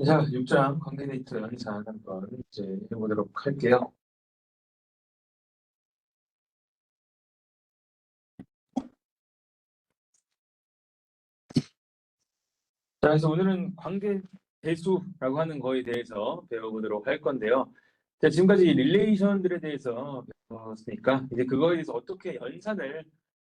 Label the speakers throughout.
Speaker 1: 자, 6장 관계 데이터 연산 한번 이제 해보도록 할게요. 자, 그래서 오늘은 관계 대수라고 하는 거에 대해서 배워보도록 할 건데요. 자, 지금까지 릴레이션들에 대해서 배웠으니까 이제 그거에 대해서 어떻게 연산을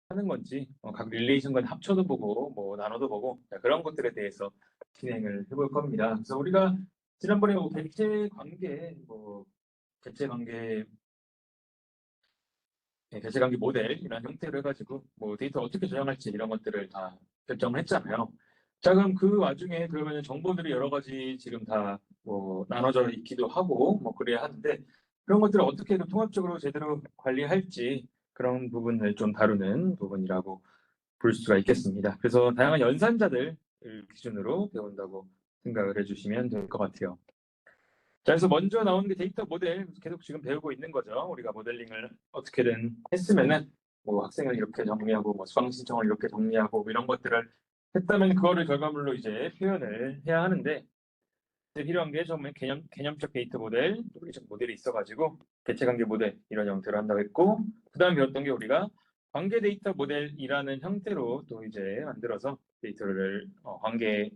Speaker 1: 하는 건지 각 릴레이션과 합쳐도 보고 뭐 나눠도 보고 자, 그런 것들에 대해서 진행을 해볼 겁니다. 그래서 우리가 지난번에 뭐 객체 관계 개체관계 모델 이런 형태로 해가지고 뭐 데이터 어떻게 저장할지 이런 것들을 다 결정을 했잖아요. 자, 그럼 그 와중에 그러면 정보들이 여러 가지 지금 다 뭐 나눠져 있기도 하고 뭐 그래야 하는데 그런 것들을 어떻게 좀 통합적으로 제대로 관리할지 그런 부분을 좀 다루는 부분이라고 볼 수가 있겠습니다. 그래서 다양한 연산자들 기준으로 배운다고 생각을 해주시면 될 것 같아요. 자, 그래서 먼저 나오는 게 데이터 모델 계속 지금 배우고 있는 거죠. 우리가 모델링을 어떻게든 했으면은 뭐 학생을 이렇게 정리하고 뭐 수강 신청을 이렇게 정리하고 뭐 이런 것들을 했다면 그거를 결과물로 이제 표현을 해야 하는데 이제 필요한 게 처음에 개념적 데이터 모델, 논리적 모델이 있어가지고 개체관계 모델 이런 형태로 한다고 했고 그다음 배웠던 게 우리가 관계 데이터 모델이라는 형태로 또 이제 만들어서 데이터를 관계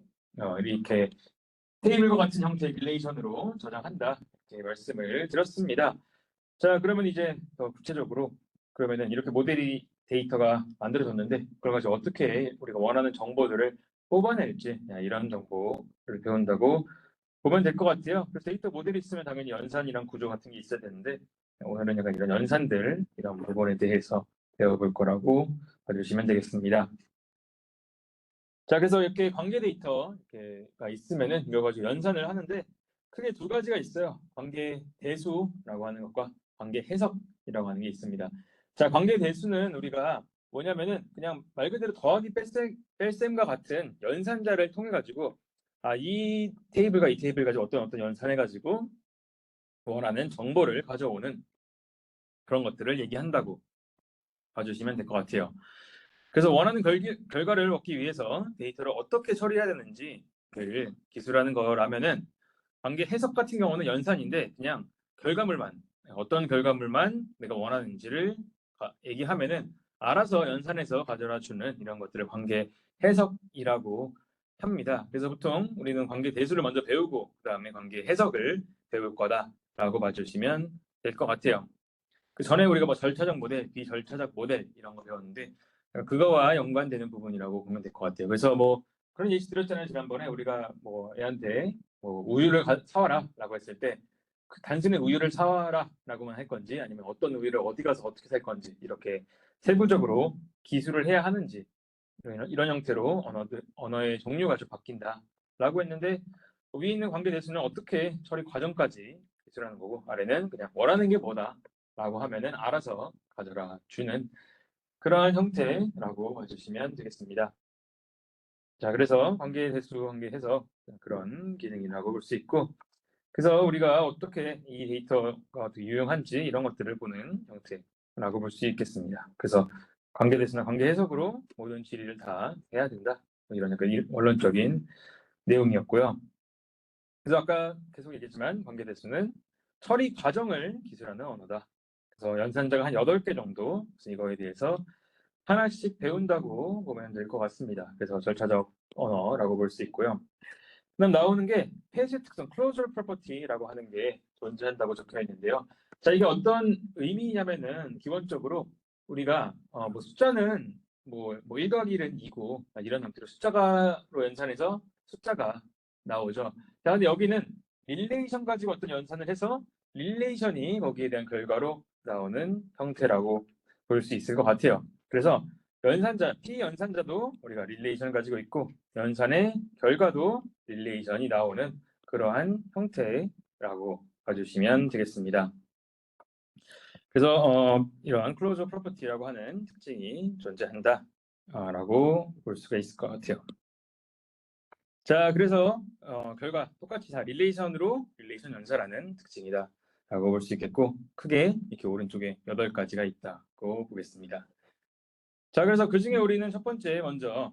Speaker 1: 이렇게 테이블과 같은 형태의 릴레이션으로 저장한다. 이렇게 말씀을 드렸습니다. 자, 그러면 이제 더 구체적으로 그러면은 이렇게 모델이 데이터가 만들어졌는데 그걸 가지고 어떻게 우리가 원하는 정보들을 뽑아낼지 이런 정보를 배운다고 보면 될 것 같아요. 그래서 데이터 모델이 있으면 당연히 연산이랑 구조 같은 게 있어야 되는데 오늘은 약간 이런 연산들 이런 부분에 대해서 배워볼 거라고 봐주시면 되겠습니다. 자, 그래서 이렇게 관계 데이터가 있으면은 이거 가지고 연산을 하는데 크게 두 가지가 있어요. 관계 대수라고 하는 것과 관계 해석이라고 하는 게 있습니다. 자, 관계 대수는 우리가 뭐냐면은 그냥 말 그대로 더하기 뺄셈과 같은 연산자를 통해 가지고 이 테이블과 이 테이블 가지고 어떤 연산해 가지고 원하는 정보를 가져오는 그런 것들을 얘기한다고 봐주시면 될 것 같아요. 그래서 원하는 결과를 얻기 위해서 데이터를 어떻게 처리해야 되는지를 기술하는 거라면은 관계 해석 같은 경우는 연산인데 그냥 결과물만 어떤 결과물만 내가 원하는지를 얘기하면은 알아서 연산해서 가져다 주는 이런 것들을 관계 해석이라고 합니다. 그래서 보통 우리는 관계 대수를 먼저 배우고 그다음에 관계 해석을 배울 거다라고 봐주시면 될 것 같아요. 그 전에 우리가 뭐 절차적 모델, 비절차적 모델 이런 거 배웠는데 그거와 연관되는 부분이라고 보면 될 것 같아요. 그래서 뭐 그런 예시 드렸잖아요. 지난번에 우리가 뭐 애한테 뭐 우유를 사와라라고 했을 때 그 단순히 우유를 사와라라고만 할 건지 아니면 어떤 우유를 어디 가서 어떻게 살 건지 이렇게 세부적으로 기술을 해야 하는지 이런 형태로 언어의 종류가 좀 바뀐다라고 했는데 위에 있는 관계 대수는 어떻게 처리 과정까지 기술하는 거고 아래는 그냥 원하는 게 뭐다라고 하면은 알아서 가져가 주는 그러한 형태라고 봐주시면 되겠습니다. 자, 그래서 관계 대수 관계 해석 그런 기능이라고 볼 수 있고 그래서 우리가 어떻게 이 데이터가 어떻게 유용한지 이런 것들을 보는 형태라고 볼 수 있겠습니다. 그래서 관계 대수나 관계 해석으로 모든 질의를 다 해야 된다. 뭐 이런 약간 원론적인 내용이었고요. 그래서 아까 계속 얘기했지만 관계 대수는 처리 과정을 기술하는 언어다. 그래서 연산자가 한 8개 정도 이거에 대해서 하나씩 배운다고 보면 될 것 같습니다. 그래서 절차적 언어라고 볼 수 있고요. 그다음 나오는 게 폐쇄 특성, closure property라고 하는 게 존재한다고 적혀 있는데요. 자, 이게 어떤 의미냐면은 기본적으로 우리가 뭐 숫자는 뭐 1 더하기 1은 2고 이런 형태로 숫자가로 연산해서 숫자가 나오죠. 자, 근데 여기는 릴레이션 가지고 어떤 연산을 해서 릴레이션이 거기에 대한 결과로 나오는 형태라고 볼 수 있을 것 같아요. 그래서 피연산자도 우리가 릴레이션을 가지고 있고 연산의 결과도 릴레이션이 나오는 그러한 형태라고 봐주시면 되겠습니다. 그래서 이러한 클로저 프로퍼티라고 하는 특징이 존재한다라고 볼 수가 있을 것 같아요. 자, 그래서 결과 똑같이 다 릴레이션 연산하는 특징이다 라고 볼 수 있겠고 크게 이렇게 오른쪽에 8가지가 있다고 보겠습니다. 자, 그래서 그 중에 우리는 첫 번째 먼저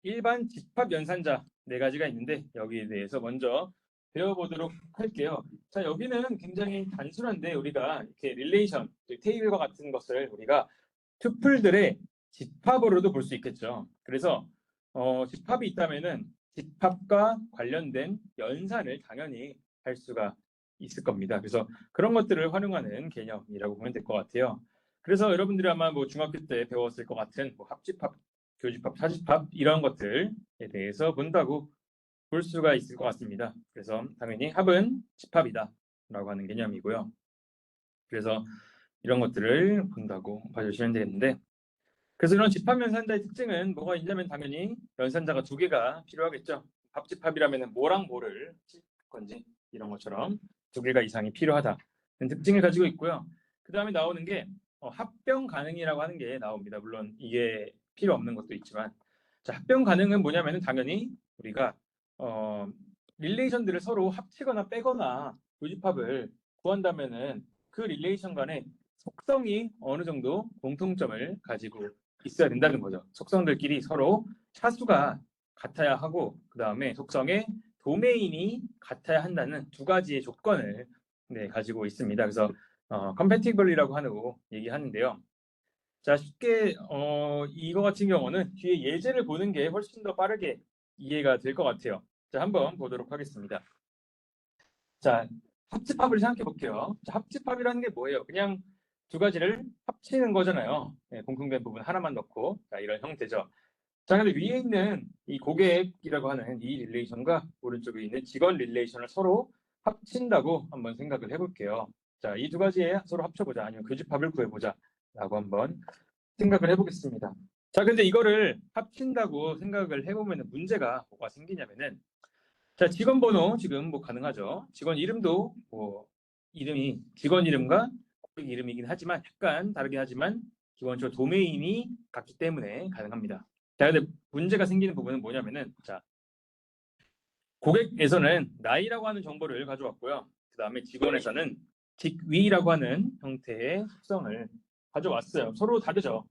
Speaker 1: 일반 집합 연산자 4가지가 있는데 여기에 대해서 먼저 배워보도록 할게요. 자, 여기는 굉장히 단순한데 우리가 이렇게 릴레이션, 테이블과 같은 것을 우리가 투플들의 집합으로도 볼 수 있겠죠. 그래서 집합이 있다면은 집합과 관련된 연산을 당연히 할 수가 있을 겁니다. 그래서 그런 것들을 활용하는 개념이라고 보면 될 것 같아요. 그래서 여러분들이 아마 뭐 중학교 때 배웠을 것 같은 뭐 합집합, 교집합, 사집합 이런 것들에 대해서 본다고 볼 수가 있을 것 같습니다. 그래서 당연히 합은 집합이다라고 하는 개념이고요. 그래서 이런 것들을 본다고 봐주시면 되겠는데, 그래서 이런 집합연산자의 특징은 뭐가 있냐면 당연히 연산자가 두 개가 필요하겠죠. 합집합이라면 뭐랑 뭐를 칠 건지 이런 것처럼 두 개가 이상이 필요하다는 특징을 가지고 있고요. 그 다음에 나오는 게 합병 가능이라고 하는 게 나옵니다. 물론 이게 필요 없는 것도 있지만, 자, 합병 가능은 뭐냐면은 당연히 우리가 릴레이션들을 서로 합치거나 빼거나 교집합을 구한다면은 그 릴레이션 간에 속성이 어느 정도 공통점을 가지고 있어야 된다는 거죠. 속성들끼리 서로 차수가 같아야 하고, 그 다음에 속성의 도메인이 같아야 한다는 두 가지의 조건을 가지고 있습니다. 그래서 compatible이라고 하고 얘기하는데요. 자, 쉽게 이거 같은 경우는 뒤에 예제를 보는 게 훨씬 더 빠르게 이해가 될 것 같아요. 자, 한번 보도록 하겠습니다. 자, 합집합을 생각해 볼게요. 자, 합집합이라는 게 뭐예요? 그냥 두 가지를 합치는 거잖아요. 공통된 부분 하나만 넣고, 자, 이런 형태죠. 자, 근데 위에 있는 이 고객이라고 하는 이 릴레이션과 오른쪽에 있는 직원 릴레이션을 서로 합친다고 한번 생각을 해볼게요. 자, 이 두 가지에 서로 합쳐보자, 아니면 교집합을 구해보자 라고 한번 생각을 해보겠습니다. 자, 근데 이거를 합친다고 생각을 해보면 문제가 뭐가 생기냐면은, 자, 직원 번호 지금 뭐 가능하죠. 직원 이름도 뭐 이름이 직원 이름과 고객 이름이긴 하지만 약간 다르긴 하지만 기본적으로 도메인이 같기 때문에 가능합니다. 자, 근데 문제가 생기는 부분은 뭐냐면은, 자, 고객에서는 나이라고 하는 정보를 가져왔고요. 그 다음에 직원에서는 직위라고 하는 형태의 속성을 가져왔어요. 서로 다르죠.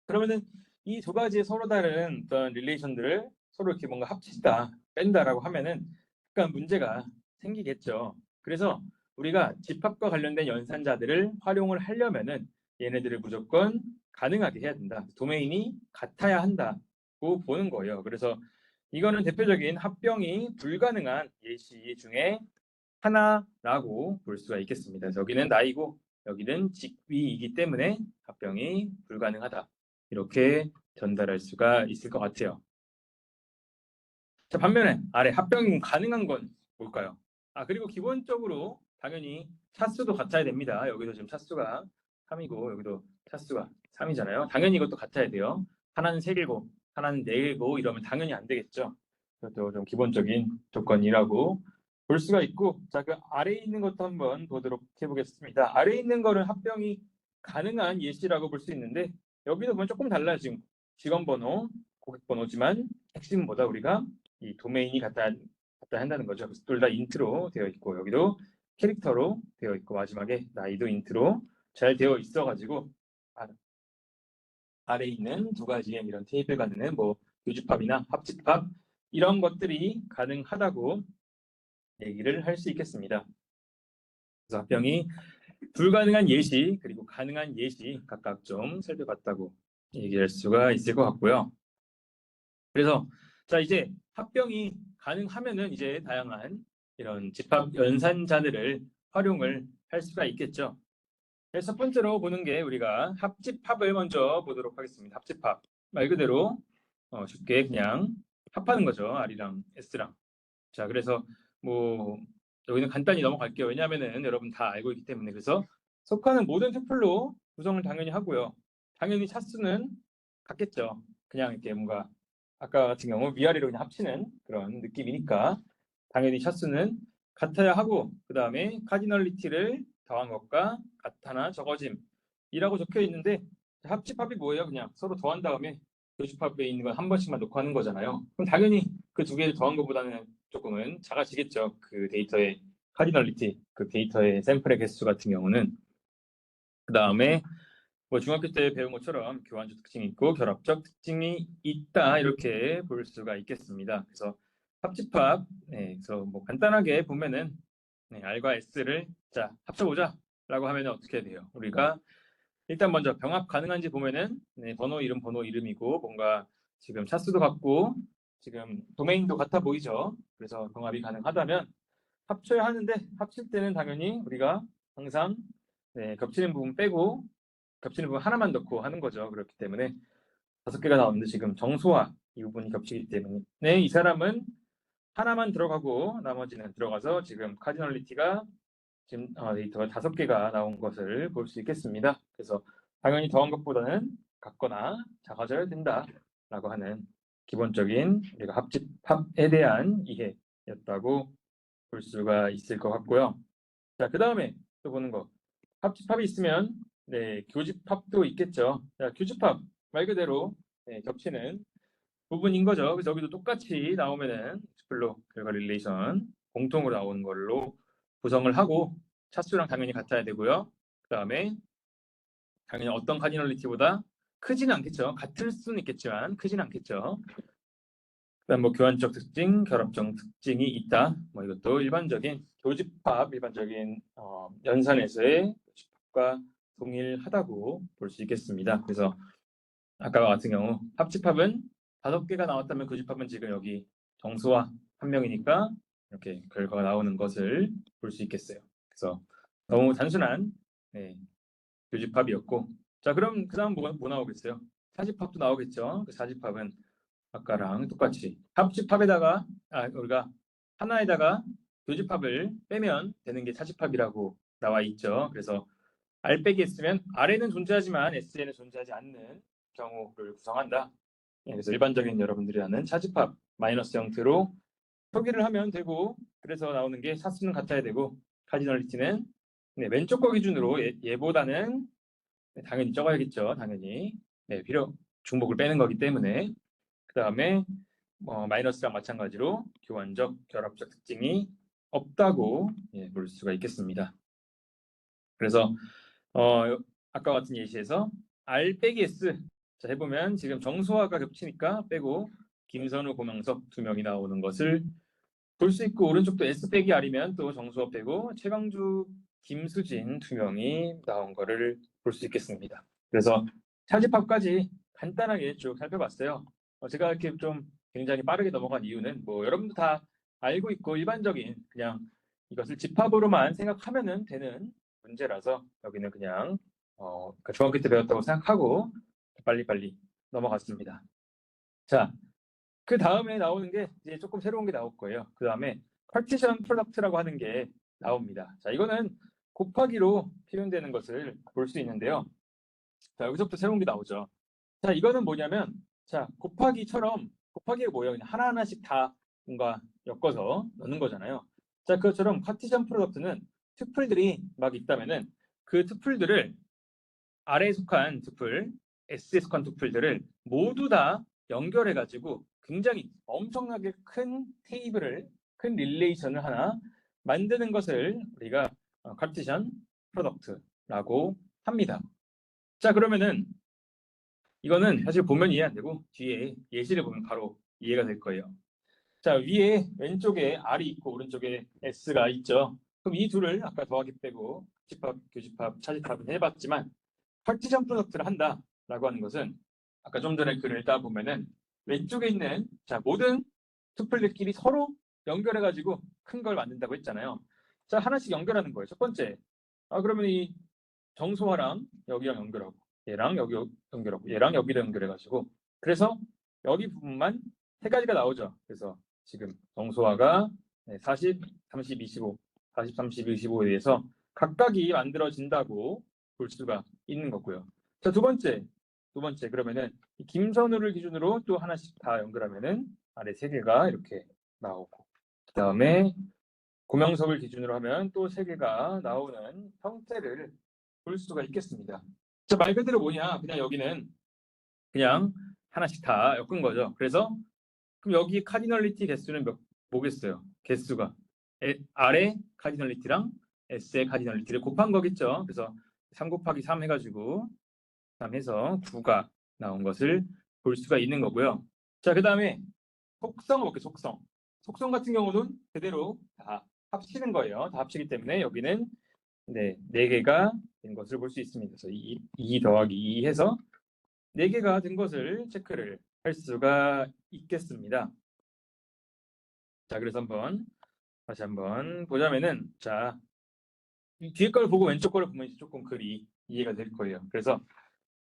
Speaker 1: 그러면은 이 두 가지의 서로 다른 어떤 릴레이션들을 서로 이렇게 뭔가 합치다, 뺀다라고 하면은 약간 문제가 생기겠죠. 그래서 우리가 집합과 관련된 연산자들을 활용을 하려면은 얘네들을 무조건 가능하게 해야 된다. 도메인이 같아야 한다고 보는 거예요. 그래서 이거는 대표적인 합병이 불가능한 예시 중에 하나라고 볼 수가 있겠습니다. 여기는 나이고 여기는 직위이기 때문에 합병이 불가능하다. 이렇게 전달할 수가 있을 것 같아요. 자, 반면에 아래 합병이 가능한 건 뭘까요? 그리고 기본적으로 당연히 차수도 같아야 됩니다. 여기도 지금 차수가 3이고 여기도 차수가 3이잖아요. 당연히 이것도 같아야 돼요. 하나는 3개고 하나는 4개고 이러면 당연히 안 되겠죠. 그것도 좀 기본적인 조건이라고 볼 수가 있고, 자, 그 아래에 있는 것도 한번 보도록 해보겠습니다. 아래에 있는 거는 합병이 가능한 예시라고 볼 수 있는데 여기도 보면 조금 달라요. 지금 직원 번호, 고객 번호지만 핵심은 뭐다? 우리가 이 도메인이 같아야 한다는 거죠. 둘 다 인트로 되어 있고 여기도 캐릭터로 되어 있고 마지막에 나이도 인트로 잘 되어 있어가지고 아래에 있는 두 가지의 이런 테이블 간에는 뭐 교집합이나 합집합 이런 것들이 가능하다고 얘기를 할 수 있겠습니다. 그래서 합병이 불가능한 예시 그리고 가능한 예시 각각 좀 살펴봤다고 얘기할 수가 있을 것 같고요. 그래서 자, 이제 합병이 가능하면은 이제 다양한 이런 집합 연산자들을 활용을 할 수가 있겠죠. 그래서 첫 번째로 보는 게 우리가 합집합을 먼저 보도록 하겠습니다. 합집합 말 그대로 쉽게 그냥 합하는 거죠. R이랑 S랑. 자, 그래서 뭐 여기는 간단히 넘어갈게요. 왜냐하면은 여러분 다 알고 있기 때문에. 그래서 속하는 모든 투플로 구성을 당연히 하고요. 당연히 차수는 같겠죠. 그냥 이렇게 뭔가 아까 같은 경우 위아래로 그냥 합치는 그런 느낌이니까 당연히 차수는 같아야 하고, 그 다음에 카디널리티를 더한 것과 같거나 적어짐이라고 적혀 있는데, 합집합이 뭐예요? 그냥 서로 더한 다음에 교집합에 있는 건 한 번씩만 놓고 하는 거잖아요. 그럼 당연히 그 두 개를 더한 것보다는 조금은 작아지겠죠. 그 데이터의 카디널리티, 그 데이터의 샘플의 개수 같은 경우는. 그 다음에 뭐 중학교 때 배운 것처럼 교환적 특징이 있고 결합적 특징이 있다 이렇게 볼 수가 있겠습니다. 그래서 합집합. 네, 그래서 뭐 간단하게 보면은 R과 S를 자 합쳐보자 라고 하면 어떻게 돼요? 우리가 일단 먼저 병합 가능한지 보면은 번호 이름이고 뭔가 지금 차수도 같고 지금 도메인도 같아 보이죠? 그래서 병합이 가능하다면 합쳐야 하는데 합칠 때는 당연히 우리가 항상 겹치는 부분 빼고 겹치는 부분 하나만 넣고 하는 거죠. 그렇기 때문에 5개가 나오는데 지금 정소화 이 부분이 겹치기 때문에 이 사람은 하나만 들어가고 나머지는 들어가서 지금 카디널리티가 지금 데이터가 5개가 나온 것을 볼 수 있겠습니다. 그래서 당연히 더한 것보다는 같거나 작아져야 된다라고 하는 기본적인 우리가 합집합에 대한 이해였다고 볼 수가 있을 것 같고요. 자, 그 다음에 또 보는 거. 합집합이 있으면 교집합도 있겠죠. 자, 교집합 말 그대로 겹치는 부분인 거죠. 그래서 여기도 똑같이 나오면은 익스플로 결과 릴레이션 공통으로 나오는 걸로 구성을 하고 차수랑 당연히 같아야 되고요. 그 다음에 당연히 어떤 카디널리티보다 크지는 않겠죠. 같을 수는 있겠지만 크지는 않겠죠. 그다음 뭐 교환적 특징, 결합적 특징이 있다. 뭐 이것도 일반적인 교집합, 일반적인 연산에서의 교집합과 동일하다고 볼 수 있겠습니다. 그래서 아까와 같은 경우 합집합은 5개가 나왔다면 교집합은 지금 여기 정수와 한 명이니까 이렇게 결과가 나오는 것을 볼 수 있겠어요. 그래서 너무 단순한 교집합이었고, 자 그럼 그다음 뭐 나오겠어요? 사집합도 나오겠죠. 그 사집합은 아까랑 똑같이 합집합에다가 우리가 하나에다가 교집합을 빼면 되는 게 사집합이라고 나와 있죠. 그래서 R 빼기 S면 R에는 존재하지만 S에는 존재하지 않는 경우를 구성한다. 그래서 일반적인 여러분들이 아는 차집합 마이너스 형태로 표기를 하면 되고, 그래서 나오는 게 사수는 같아야 되고 카디널리티는 왼쪽 거 기준으로 얘보다는 당연히 적어야겠죠. 당연히 중복을 빼는 거기 때문에. 그 다음에 마이너스랑 마찬가지로 교환적, 결합적 특징이 없다고 볼 수가 있겠습니다. 그래서 아까 같은 예시에서 R 빼기 S 자, 해보면 지금 정소화가 겹치니까 빼고 김선우, 고명석 2명이 나오는 것을 볼 수 있고, 오른쪽도 S 빼기 R이면 또 정소화 빼고 최강주, 김수진 2명이 나온 거를 볼 수 있겠습니다. 그래서 차집합까지 간단하게 쭉 살펴봤어요. 제가 이렇게 좀 굉장히 빠르게 넘어간 이유는 뭐 여러분도 다 알고 있고 일반적인 그냥 이것을 집합으로만 생각하면 되는 문제라서 여기는 그냥 그러니까 중학교 때 배웠다고 생각하고 빨리빨리 넘어갔습니다. 자, 그 다음에 나오는 게 이제 조금 새로운 게 나올 거예요. 그 다음에 파티션 프로덕트라고 하는 게 나옵니다. 자, 이거는 곱하기로 표현되는 것을 볼 수 있는데요. 자, 여기서부터 새로운 게 나오죠. 자, 이거는 뭐냐면, 자, 곱하기가 뭐예요? 그냥 하나하나씩 다 뭔가 엮어서 넣는 거잖아요. 자, 그것처럼 카티션 프로덕트는 투플들이 막 있다면은 그 투플들을 R에 속한 투플, S에 속한 투플들을 모두 다 연결해가지고 굉장히 엄청나게 큰 테이블을, 큰 릴레이션을 하나 만드는 것을 우리가 카티션 프로덕트라고 합니다. 자, 그러면은 이거는 사실 보면 이해 안 되고 뒤에 예시를 보면 바로 이해가 될 거예요. 자, 위에 왼쪽에 R이 있고 오른쪽에 S가 있죠. 그럼 이 둘을 아까 더하기 빼고 집합, 교집합, 차집합을 해봤지만 파티션 프로덕트를 한다라고 하는 것은 아까 좀 전에 글을 읽다 보면은 왼쪽에 있는 자 모든 투플들끼리 서로 연결해가지고 큰 걸 만든다고 했잖아요. 자, 하나씩 연결하는 거예요. 첫 번째, 그러면 이 정소화랑 여기랑 연결하고 얘랑 여기 연결하고 얘랑 여기를 연결해가지고 그래서 여기 부분만 3가지가 나오죠. 그래서 지금 정소화가 40, 30, 25, 40, 30, 25에 의해서 각각이 만들어진다고 볼 수가 있는 거고요. 자, 두 번째 그러면은 이 김선우를 기준으로 또 하나씩 다 연결하면은 아래 3개가 이렇게 나오고, 그 다음에 고명석을 기준으로 하면 또 3개가 나오는 형태를 볼 수가 있겠습니다. 자, 말 그대로 뭐냐? 그냥 여기는 그냥 하나씩 다 엮은 거죠. 그래서 그럼 여기 카디널리티 개수는 뭐겠어요? 개수가 R의 카디널리티랑 S의 카디널리티를 곱한 거겠죠. 그래서 3 곱하기 3 해가지고 3 해서 9가 나온 것을 볼 수가 있는 거고요. 자, 그 다음에 속성을 볼게요. 속성 같은 경우는 그대로 다 합치는 거예요. 다 합치기 때문에 여기는 네, 4개가 된 것을 볼 수 있습니다. 그래서 2 더하기 2 해서 4개가 된 것을 체크를 할 수가 있겠습니다. 자, 그래서 다시 한번 보자면은, 자, 이 뒤에 걸 보고 왼쪽 거를 보면 이제 조금 글이 이해가 될 거예요. 그래서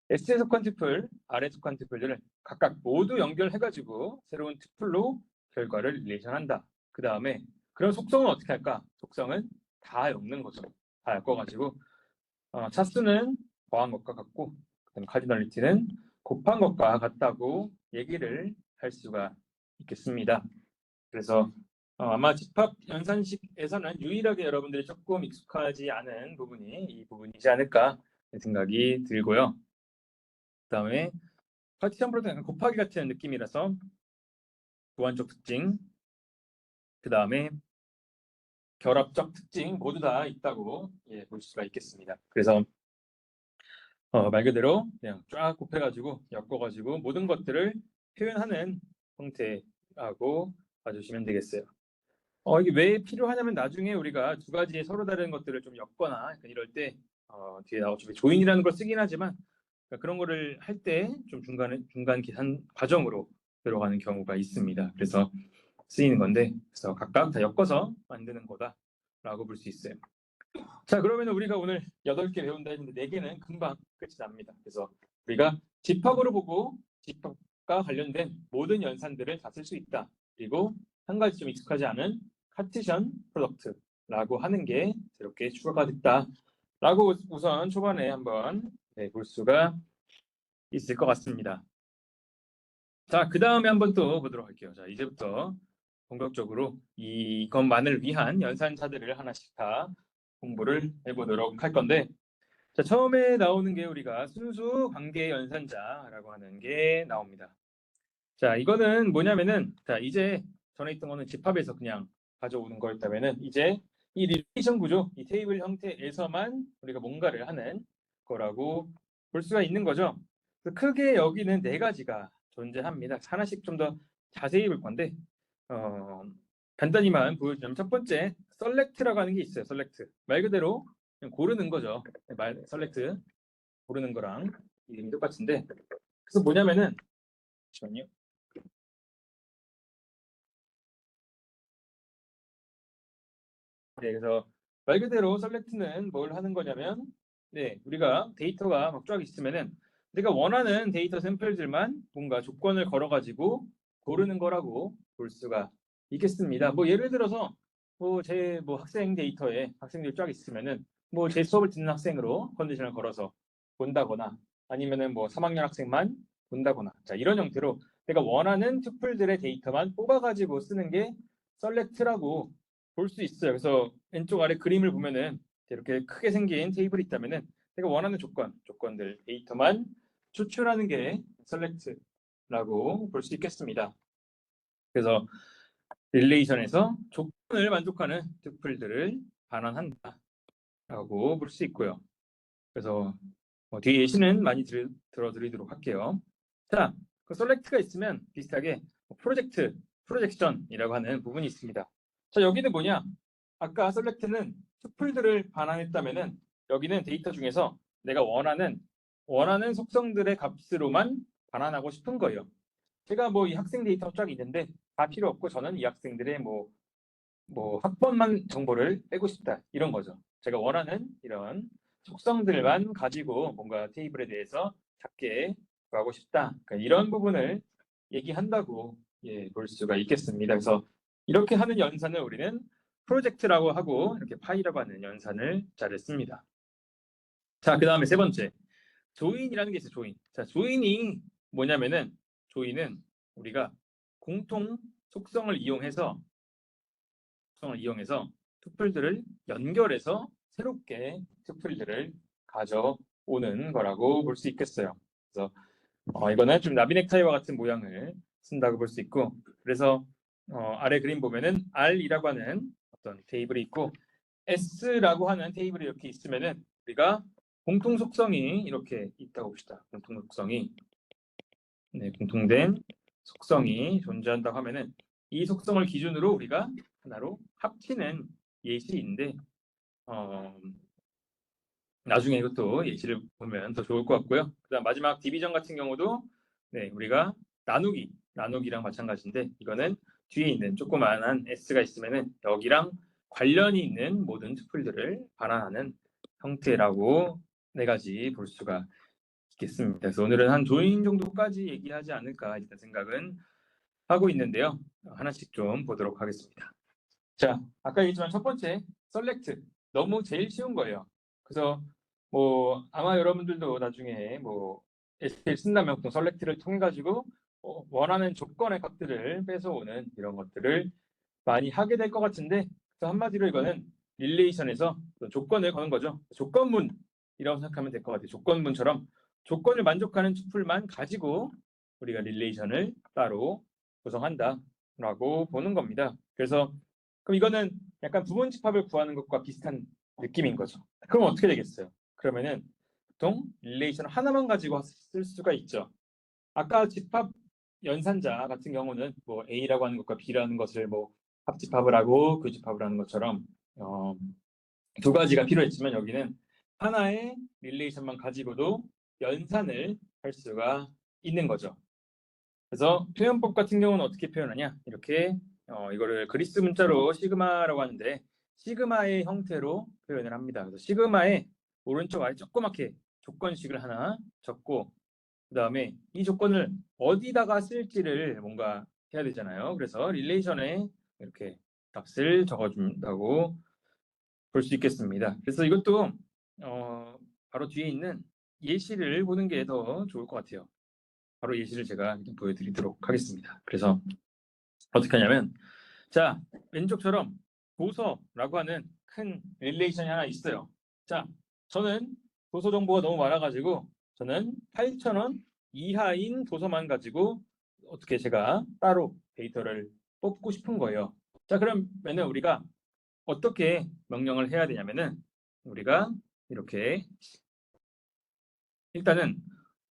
Speaker 1: S의 속한 트플, R의 속한 트플들을 각각 모두 연결해가지고 새로운 트플로 결과를 릴레이션한다. 그 다음에 그런 속성은 어떻게 할까? 속성은 다 엮는 거죠. 다 엮어가지고 차수는 더한 것과 같고, 그다음 카디널리티는 곱한 것과 같다고 얘기를 할 수가 있겠습니다. 그래서 아마 집합 연산식에서는 유일하게 여러분들이 조금 익숙하지 않은 부분이 이 부분이지 않을까 생각이 들고요. 그다음에 파티션 프로젝트 곱하기 같은 느낌이라서 보완적 특징, 그다음에 결합적 특징 모두 다 있다고 볼 수가 있겠습니다. 그래서 말 그대로 그냥 쫙 곱해가지고 엮어가지고 모든 것들을 표현하는 형태라고 봐주시면 되겠어요. 이게 왜 필요하냐면 나중에 우리가 두 가지의 서로 다른 것들을 좀 엮거나 이럴 때 뒤에 나오죠. 조인이라는 걸 쓰긴 하지만 그러니까 그런 거를 할 때 좀 중간 계산 과정으로 들어가는 경우가 있습니다. 그래서 쓰이는 건데 그래서 각각 다 엮어서 만드는 거다라고 볼 수 있어요. 자, 그러면 우리가 오늘 8개 배운다 했는데 4개는 금방 끝이 납니다. 그래서 우리가 집합으로 보고 집합과 관련된 모든 연산들을 다 쓸 수 있다. 그리고 한 가지 좀 익숙하지 않은 카티션 프로덕트라고 하는 게 새롭게 추가가 됐다라고 우선 초반에 한번 볼 수가 있을 것 같습니다. 자, 그 다음에 한번 또 보도록 할게요. 자, 이제부터 본격적으로 이것만을 위한 연산차들을 하나씩 다 공부를 해보도록 할 건데, 자, 처음에 나오는 게 우리가 순수 관계 연산자라고 하는 게 나옵니다. 자, 이거는 뭐냐면은, 자, 이제 전에 있던 거는 집합에서 그냥 가져오는 거였다면은, 이제 이 릴레이션 구조, 이 테이블 형태에서만 우리가 뭔가를 하는 거라고 볼 수가 있는 거죠. 그래서 크게 여기는 4가지가 존재합니다. 하나씩 좀 더 자세히 볼 건데, 간단히만 보여주자면 첫 번째, 셀렉트라고 하는 게 있어요. 셀렉트. 말 그대로 그냥 고르는 거죠. 셀렉트. 고르는 거랑 이름이 똑같은데, 그래서 뭐냐면은, 잠시만요. 네, 그래서 말 그대로 셀렉트는 뭘 하는 거냐면, 네, 우리가 데이터가 막 쫙 있으면은 내가 원하는 데이터 샘플들만 뭔가 조건을 걸어가지고 고르는 거라고 볼 수가 있겠습니다. 뭐 예를 들어서 제 학생 데이터에 학생들이 쫙 있으면은 제 수업을 듣는 학생으로 컨디션을 걸어서 본다거나 아니면은 3학년 학생만 본다거나 자 이런 형태로 내가 원하는 투플들의 데이터만 뽑아가지고 쓰는 게 셀렉트라고 볼 수 있어요. 그래서 왼쪽 아래 그림을 보면은 이렇게 크게 생긴 테이블이 있다면은 내가 원하는 조건들 데이터만 추출하는 게 셀렉트라고 볼 수 있겠습니다. 그래서 릴레이션에서 조건을 만족하는 투플들을 반환한다라고 볼 수 있고요. 그래서 뒤에 예시는 많이 들어드리도록 할게요. 자, 그 셀렉트가 있으면 비슷하게 프로젝션이라고 하는 부분이 있습니다. 자, 여기는 뭐냐? 아까 셀렉트는 투플들을 반환했다면은 여기는 데이터 중에서 내가 원하는 속성들의 값으로만 반환하고 싶은 거예요. 제가 이 학생 데이터 쫙 있는데 다 필요 없고 저는 이 학생들의 학번만 정보를 빼고 싶다 이런 거죠. 제가 원하는 이런 속성들만 가지고 뭔가 테이블에 대해서 작게 구하고 싶다. 그러니까 이런 부분을 얘기한다고 볼 수가 있겠습니다. 그래서 이렇게 하는 연산을 우리는 프로젝트라고 하고 이렇게 파이라고 하는 연산을 잘 씁니다. 자, 그 다음에 세 번째 조인이라는 게 있어요. 조인. 자, 조인이 뭐냐면은 조인은 우리가 공통 속성을 이용해서 투플들을 연결해서 새롭게 투플들을 가져오는 거라고 볼 수 있겠어요. 그래서 이거는 좀 나비넥타이와 같은 모양을 쓴다고 볼 수 있고 그래서 아래 그림 보면은 R이라고 하는 어떤 테이블이 있고 S라고 하는 테이블이 이렇게 있으면은 우리가 공통 속성이 이렇게 있다고 봅시다. 공통된 속성이 존재한다고 하면은 이 속성을 기준으로 우리가 하나로 합치는 예시인데 나중에 이것도 예시를 보면 더 좋을 것 같고요. 그다음 마지막 디비전 같은 경우도 네, 우리가 나누기랑 마찬가지인데 이거는 뒤에 있는 조그마한 s가 있으면은 여기랑 관련이 있는 모든 투플들을 반환하는 형태라고 네 가지 볼 수가 있겠습니다. 그래서 오늘은 한 조인 정도까지 얘기하지 않을까 일단 생각은 하고 있는데요. 하나씩 좀 보도록 하겠습니다. 자, 아까 얘기했지만 첫 번째 select 너무 제일 쉬운 거예요. 그래서 뭐 아마 여러분들도 나중에 뭐 SQL 쓴다면 보통 select를 통해 가지고 원하는 조건의 값들을 뺏어오는 이런 것들을 많이 하게 될 것 같은데 그래서 한마디로 이거는 릴레이션에서 조건을 거는 거죠. 조건문이라고 생각하면 될 것 같아요. 조건문처럼 조건을 만족하는 투플만 가지고 우리가 릴레이션을 따로 구성한다라고 보는 겁니다. 그래서 그럼 이거는 약간 부분집합을 구하는 것과 비슷한 느낌인 거죠. 그럼 어떻게 되겠어요? 그러면은 보통 릴레이션 하나만 가지고 쓸 수가 있죠. 아까 집합 연산자 같은 경우는 뭐 A라고 하는 것과 B라는 것을 뭐 합집합을 하고 교집합을 하는 것처럼 두 가지가 필요했지만 여기는 하나의 릴레이션만 가지고도 연산을 할 수가 있는 거죠. 그래서 표현법 같은 경우는 어떻게 표현하냐? 이렇게 이거를 그리스 문자로 시그마라고 하는데 시그마의 형태로 표현을 합니다. 그래서 시그마의 오른쪽 아래 조그맣게 조건식을 하나 적고 그 다음에 이 조건을 어디다가 쓸지를 뭔가 해야 되잖아요. 그래서 릴레이션에 이렇게 값을 적어준다고 볼 수 있겠습니다. 그래서 이것도 바로 뒤에 있는 예시를 보는 게 더 좋을 것 같아요. 바로 예시를 제가 보여드리도록 하겠습니다. 그래서 어떻게 하냐면 자 왼쪽처럼 도서라고 하는 큰 릴레이션이 하나 있어요. 자 저는 도서 정보가 너무 많아가지고 저는 8,000원 이하인 도서만 가지고 어떻게 제가 따로 데이터를 뽑고 싶은 거예요. 자 그러면은 우리가 어떻게 명령을 해야 되냐면은 우리가 이렇게 일단은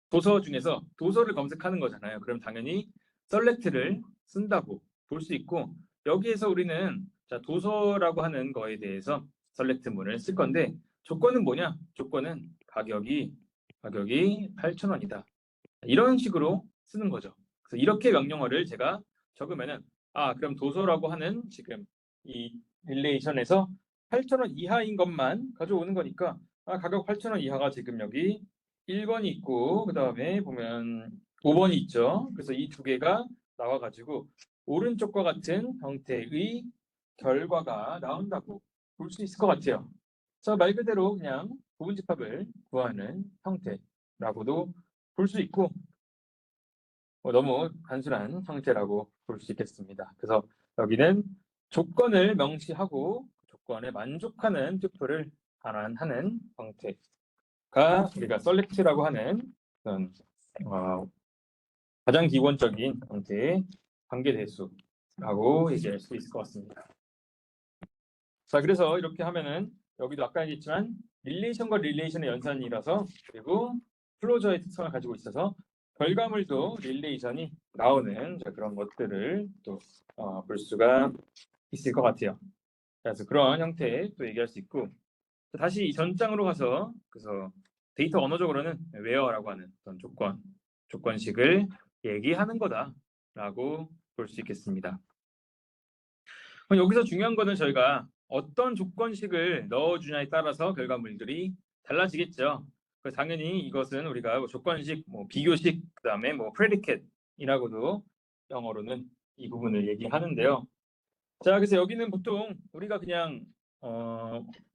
Speaker 1: 도서 중에서 도서를 검색하는 거잖아요. 그럼 당연히 select를 쓴다고 볼 수 있고 여기에서 우리는 자 도서라고 하는 거에 대해서 select 문을 쓸 건데 조건은 뭐냐? 조건은 가격이 8,000원이다. 이런 식으로 쓰는 거죠. 그래서 이렇게 명령어를 제가 적으면은 그럼 도서라고 하는 지금 이 릴레이션에서 8,000원 이하인 것만 가져오는 거니까 가격 8,000원 이하가 지금 여기 1번이 있고 그 다음에 보면 5번이 있죠. 그래서 이 두 개가 나와가지고 오른쪽과 같은 형태의 결과가 나온다고 볼 수 있을 것 같아요. 그래서 말 그대로 그냥 부분집합을 구하는 형태라고도 볼 수 있고 너무 단순한 형태라고 볼 수 있겠습니다. 그래서 여기는 조건을 명시하고 조건에 만족하는 투표를 반환하는 형태가 우리가 select라고 하는 그런 가장 기본적인 형태의 관계대수라고 얘기할 수 있을 것 같습니다. 자, 그래서 이렇게 하면은 여기도 아까 얘기했지만 릴레이션과 릴레이션의 연산이라서 그리고 클로저의 특성을 가지고 있어서 결과물도 릴레이션이 나오는 그런 것들을 또 볼 수가 있을 것 같아요. 그래서 그런 형태의 또 얘기할 수 있고 다시 전장으로 가서 그래서 데이터 언어적으로는 where라고 하는 어떤 조건식을 얘기하는 거다라고 볼 수 있겠습니다. 여기서 중요한 거는 저희가 어떤 조건식을 넣어주냐에 따라서 결과물들이 달라지겠죠. 당연히 이것은 우리가 조건식, 비교식, 그다음에 predicate이라고도 영어로는 이 부분을 얘기하는데요. 자, 그래서 여기는 보통 우리가 그냥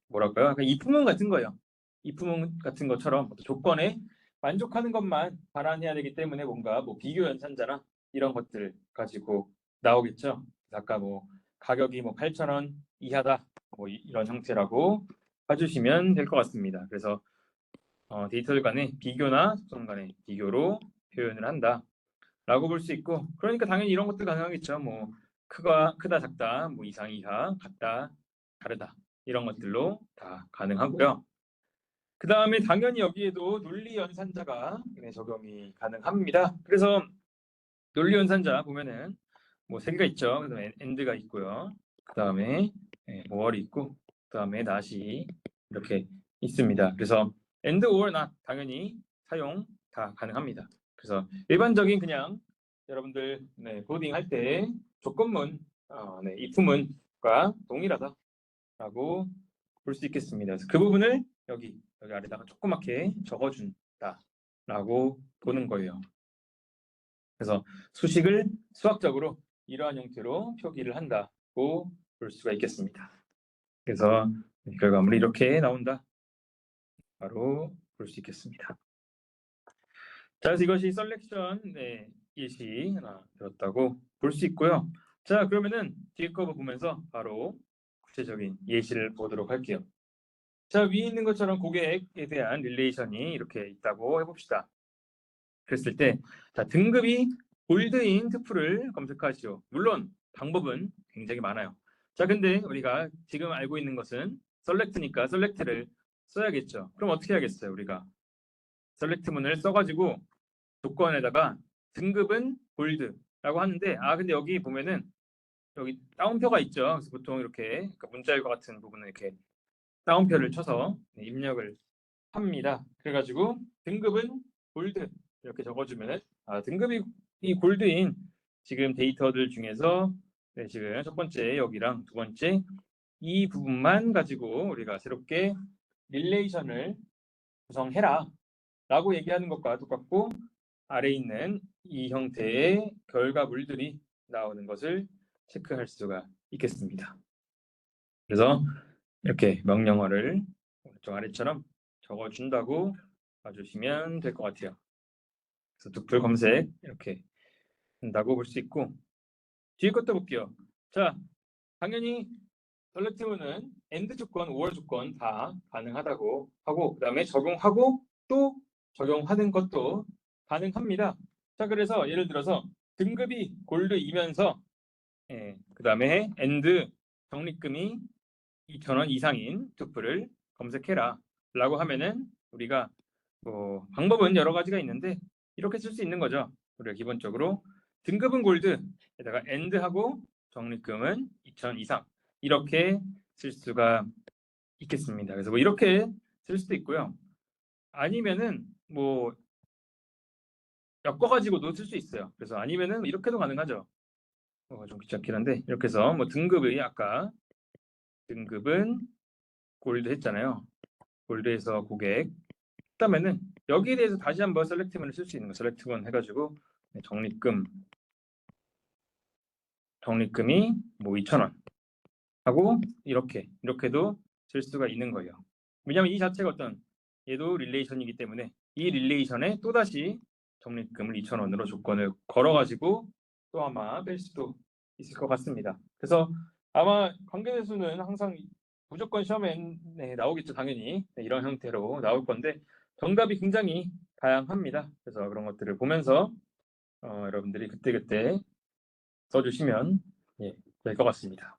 Speaker 1: 뭐랄까요? 그냥 if문 같은 거예요. if문 같은 것처럼 조건에 만족하는 것만 반환해야 되기 때문에 뭔가 비교 연산자나 이런 것들 가지고 나오겠죠. 아까 가격이 8,000원 이하다 이런 형태라고 봐주시면 될 것 같습니다. 그래서 데이터들 간의 비교나 속성 간의 비교로 표현을 한다라고 볼 수 있고 그러니까 당연히 이런 것도 가능하겠죠. 크다 작다 이상 이하 같다 다르다 이런 것들로 다 가능하고요. 그 다음에 당연히 여기에도 논리 연산자가 적용이 가능합니다. 그래서 논리 연산자 보면은 뭐 세 개가 있죠. 그다음에 and가 있고요. 그다음에 or이 있고 그다음에 not이 이렇게 있습니다. 그래서 and or not 당연히 사용 다 가능합니다. 그래서 일반적인 그냥 여러분들 코딩 할 때 조건문 if문과 동일하다라고 볼 수 있겠습니다. 그래서 그 부분을 여기 아래다가 조그맣게 적어준다라고 보는 거예요. 그래서 수식을 수학적으로 이러한 형태로 표기를 한다고 볼 수가 있겠습니다. 그래서 결과물이 이렇게 나온다. 바로 볼 수 있겠습니다. 자, 그래서 이것이 셀렉션 예시 하나 되었다고 볼 수 있고요. 자, 그러면은 뒤에 거 보면서 바로 구체적인 예시를 보도록 할게요. 자, 위에 있는 것처럼 고객에 대한 릴레이션이 이렇게 있다고 해봅시다. 그랬을 때, 자, 등급이 골드인 트플을 검색하시오. 물론 방법은 굉장히 많아요. 자, 근데 우리가 지금 알고 있는 것은 셀렉트니까 셀렉트를 써야겠죠. 그럼 어떻게 하겠어요, 우리가? 셀렉트문을 써가지고 조건에다가 등급은 골드라고 하는데, 근데 여기 보면은 여기 따옴표가 있죠. 그래서 보통 이렇게 그러니까 문자일과 같은 부분은 이렇게 따옴표를 쳐서 입력을 합니다. 그래가지고 등급은 골드 이렇게 적어주면은 등급이 이 골드인 지금 데이터들 중에서 지금 첫 번째 여기랑 두 번째 이 부분만 가지고 우리가 새롭게 릴레이션을 구성해라 라고 얘기하는 것과 똑같고 아래에 있는 이 형태의 결과물들이 나오는 것을 체크할 수가 있겠습니다. 그래서 이렇게 명령어를 오른쪽 아래처럼 적어준다고 봐주시면 될 것 같아요. 그래서 두플 검색 이렇게 한다고 볼 수 있고 뒤에 것도 볼게요. 자, 당연히 셀렉티브는 AND 조건, OR 조건 다 가능하다고 하고 그 다음에 적용하고 또 적용하는 것도 가능합니다. 자, 그래서 예를 들어서 등급이 골드이면서 그 다음에 AND 적립금이 2,000원 이상인 투플을 검색해라 라고 하면은 우리가 뭐 방법은 여러 가지가 있는데 이렇게 쓸 수 있는 거죠. 우리가 기본적으로 등급은 골드에다가 AND하고 적립금은 2,000 이상 이렇게 쓸 수가 있겠습니다. 그래서 뭐 이렇게 쓸 수도 있고요. 아니면은 뭐 엮어가지고도 쓸 수 있어요. 그래서 아니면은 이렇게도 가능하죠. 좀 귀찮긴 한데 이렇게 해서 뭐 등급이 아까 등급은 골드 했잖아요. 골드에서 고객 그다음에는 여기에 대해서 다시 한번 셀렉트문을 쓸 수 있는 거 셀렉트문 해가지고 적립금이 뭐 2,000원 하고 이렇게도 쓸 수가 있는 거예요. 왜냐하면 이 자체가 어떤 얘도 릴레이션이기 때문에 이 릴레이션에 또다시 적립금을 2,000원으로 조건을 걸어가지고 또 아마 뺄 수도 있을 것 같습니다. 그래서 아마 관계대수는 항상 무조건 시험에 나오겠죠. 당연히 이런 형태로 나올 건데 정답이 굉장히 다양합니다. 그래서 그런 것들을 보면서 여러분들이 그때그때 써주시면 될 것 같습니다.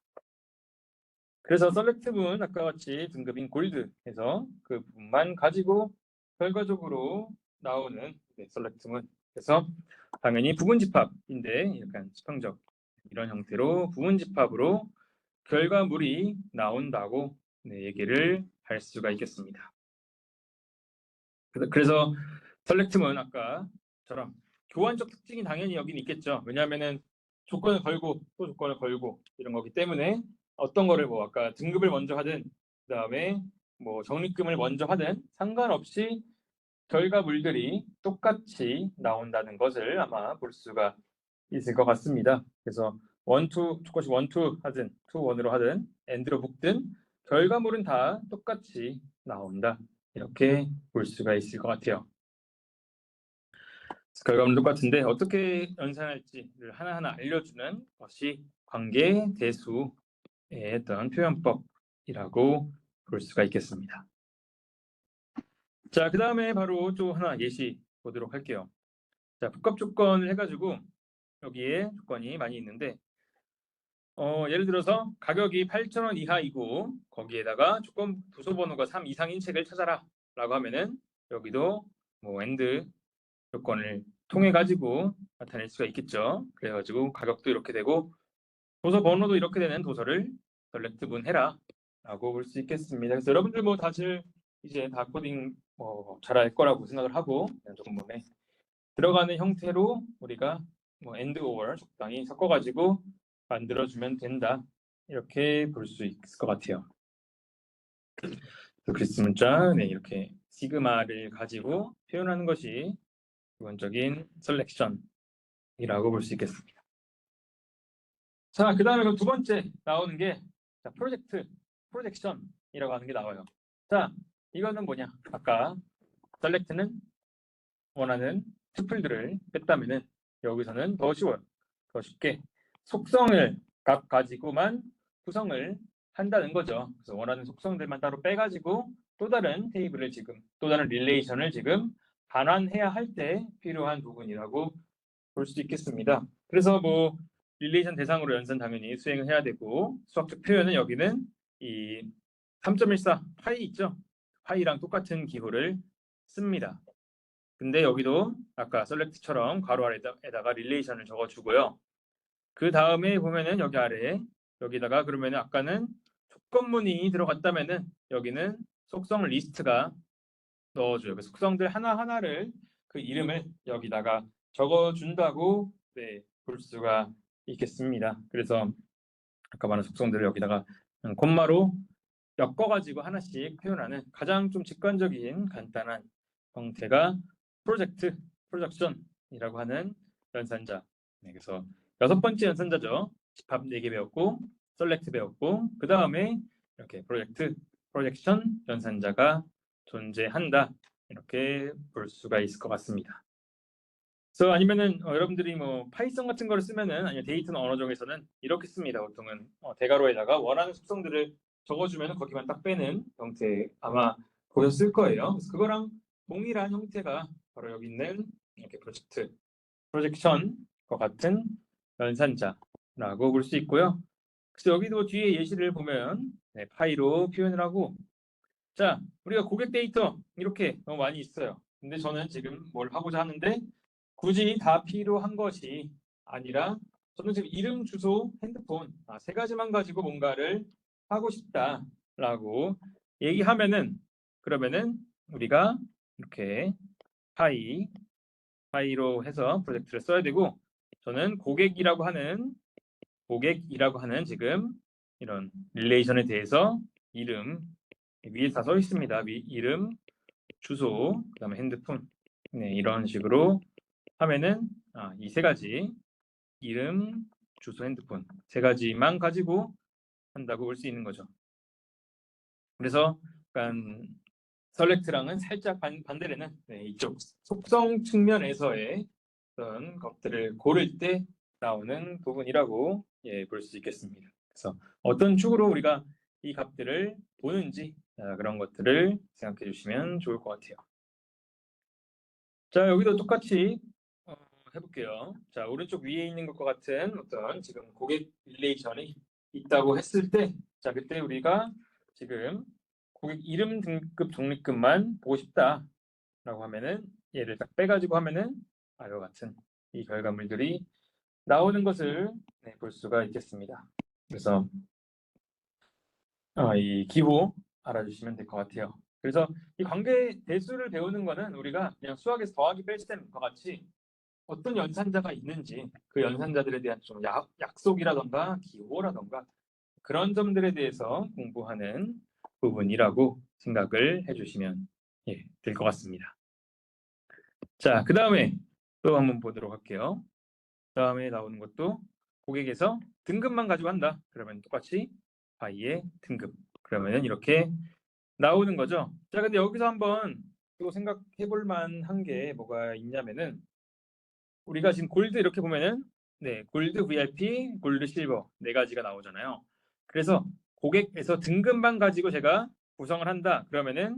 Speaker 1: 그래서 셀렉트문 아까 같이 등급인 골드 해서 그 부분만 가지고 결과적으로 나오는 셀렉트문 그래서 당연히 부분집합인데 약간 수평적 이런 형태로 부분집합으로 결과물이 나온다고 얘기를 할 수가 있겠습니다. 그래서 셀렉트문 아까처럼 교환적 특징이 당연히 여긴 있겠죠. 왜냐하면은 조건을 걸고 또 조건을 걸고 이런 거기 때문에 어떤 거를 뭐 아까 등급을 먼저 하든 그다음에 뭐 적립금을 먼저 하든 상관없이 결과물들이 똑같이 나온다는 것을 아마 볼 수가 있을 것 같습니다. 그래서 조건식 원투 하든 투 원으로 하든 엔드로 묶든 결과물은 다 똑같이 나온다. 이렇게 볼 수가 있을 것 같아요. 결과물은 똑같은데 어떻게 연산할지를 하나하나 알려주는 것이 관계 대수의 어떤 표현법이라고 볼 수가 있겠습니다. 자, 그 다음에 바로 또 하나 예시 보도록 할게요. 자, 복합 조건을 해가지고 여기에 조건이 많이 있는데 예를 들어서 가격이 8,000원 이하이고 거기에다가 조건 도서 번호가 3 이상인 책을 찾아라 라고 하면은 여기도 뭐 AND 조건을 통해 가지고 나타낼 수가 있겠죠. 그래가지고 가격도 이렇게 되고 도서 번호도 이렇게 되는 도서를 셀렉트 분해라 라고 볼 수 있겠습니다. 그래서 여러분들 뭐 사실 이제 다 코딩 잘할 거라고 생각을 하고 조금 몸에 들어가는 형태로 우리가 뭐 and or 적당히 섞어가지고 만들어주면 된다 이렇게 볼 수 있을 것 같아요. 그리스 문자 이렇게 시그마를 가지고 표현하는 것이 기본적인 셀렉션이라고 볼 수 있겠습니다. 자, 그 다음에 두 번째 나오는 게 프로젝션이라고 하는 게 나와요. 자, 이거는 뭐냐? 아까 셀렉트는 원하는 투플들을 뺐다면은 여기서는 더 쉬워요. 더 쉽게 속성을 각 가지고만 구성을 한다는 거죠. 그래서 원하는 속성들만 따로 빼가지고 또 다른 테이블을 지금 또 다른 릴레이션을 지금 반환해야 할 때 필요한 부분이라고 볼 수 있겠습니다. 그래서 뭐 릴레이션 대상으로 연산 당연히 수행을 해야 되고 수학적 표현은 여기는 이 3.14 파이 있죠? 파이랑 똑같은 기호를 씁니다. 근데 여기도 아까 셀렉트처럼 괄호 아래에다가 릴레이션을 적어주고요. 그 다음에 보면은 여기 아래 여기다가 그러면은 아까는 조건문이 들어갔다면은 여기는 속성 리스트가 넣어줘요. 그 속성들 하나하나를 그 이름을 여기다가 적어준다고 볼 수가 있겠습니다. 그래서 아까 말한 속성들을 여기다가 콤마로 엮어가지고 하나씩 표현하는 가장 좀 직관적인 간단한 형태가 프로젝션이라고 하는 연산자. 그래서 6번째 연산자죠. 집합 4개 배웠고 셀렉트 배웠고 그 다음에 이렇게 프로젝션 연산자가 존재한다. 이렇게 볼 수가 있을 것 같습니다. 그래서 아니면은 여러분들이 뭐 파이썬 같은 거를 쓰면은 아니면 데이터나 언어종에서는 이렇게 씁니다. 보통은 대괄호에다가 원하는 속성들을 적어주면 거기만 딱 빼는 형태 아마 보셨을 거예요. 그래서 그거랑 동일한 형태가 바로 여기 있는 이렇게 프로젝션과 같은 연산자라고 볼 수 있고요. 그래서 여기도 뒤에 예시를 보면 파이로 표현을 하고 자 우리가 고객 데이터 이렇게 너무 많이 있어요. 근데 저는 지금 뭘 하고자 하는데 굳이 다 필요한 것이 아니라 저는 지금 이름, 주소, 핸드폰 3가지만 가지고 뭔가를 하고 싶다라고 얘기하면은 그러면은 우리가 이렇게 파이로 해서 프로젝트를 써야 되고 저는 고객이라고 하는 지금 이런 릴레이션에 대해서 이름 위에 다 써 있습니다. 이름, 주소, 그다음에 핸드폰 이런 식으로 하면은 이 3가지 이름, 주소, 핸드폰 3가지만 가지고 한다고 볼 수 있는 거죠. 그래서 약간 셀렉트랑은 살짝 반대되는 이쪽 속성 측면에서의 어떤 것들을 고를 때 나오는 부분이라고 볼 수 있겠습니다. 그래서 어떤 축으로 우리가 이 값들을 보는지 그런 것들을 생각해 주시면 좋을 것 같아요. 자, 여기도 똑같이 해볼게요. 자, 오른쪽 위에 있는 것과 같은 어떤 지금 고객 릴레이션이 있다고 했을 때, 자, 그때 우리가 지금 고객 이름 등급 독립급만 보고 싶다라고 하면은 얘를 딱 빼가지고 하면은 이와 같은 이 결과물들이 나오는 것을 볼 수가 있겠습니다. 그래서 이 기호 알아주시면 될 것 같아요. 그래서 이 관계 대수를 배우는 거는 우리가 그냥 수학에서 더하기 뺄셈과 같이 어떤 연산자가 있는지 그 연산자들에 대한 좀 약속이라던가 기호라던가 그런 점들에 대해서 공부하는 부분이라고 생각을 해주시면 될 것 같습니다. 자, 그 다음에 또 한번 보도록 할게요. 다음에 나오는 것도 고객에서 등급만 가지고 한다. 그러면 똑같이 바이의 등급. 그러면은 이렇게 나오는 거죠. 자, 근데 여기서 한번 또 생각해 볼 만한 게 뭐가 있냐면은 우리가 지금 골드 이렇게 보면은 골드, VIP, 골드, 실버 4가지가 나오잖아요. 그래서 고객에서 등급만 가지고 제가 구성을 한다. 그러면은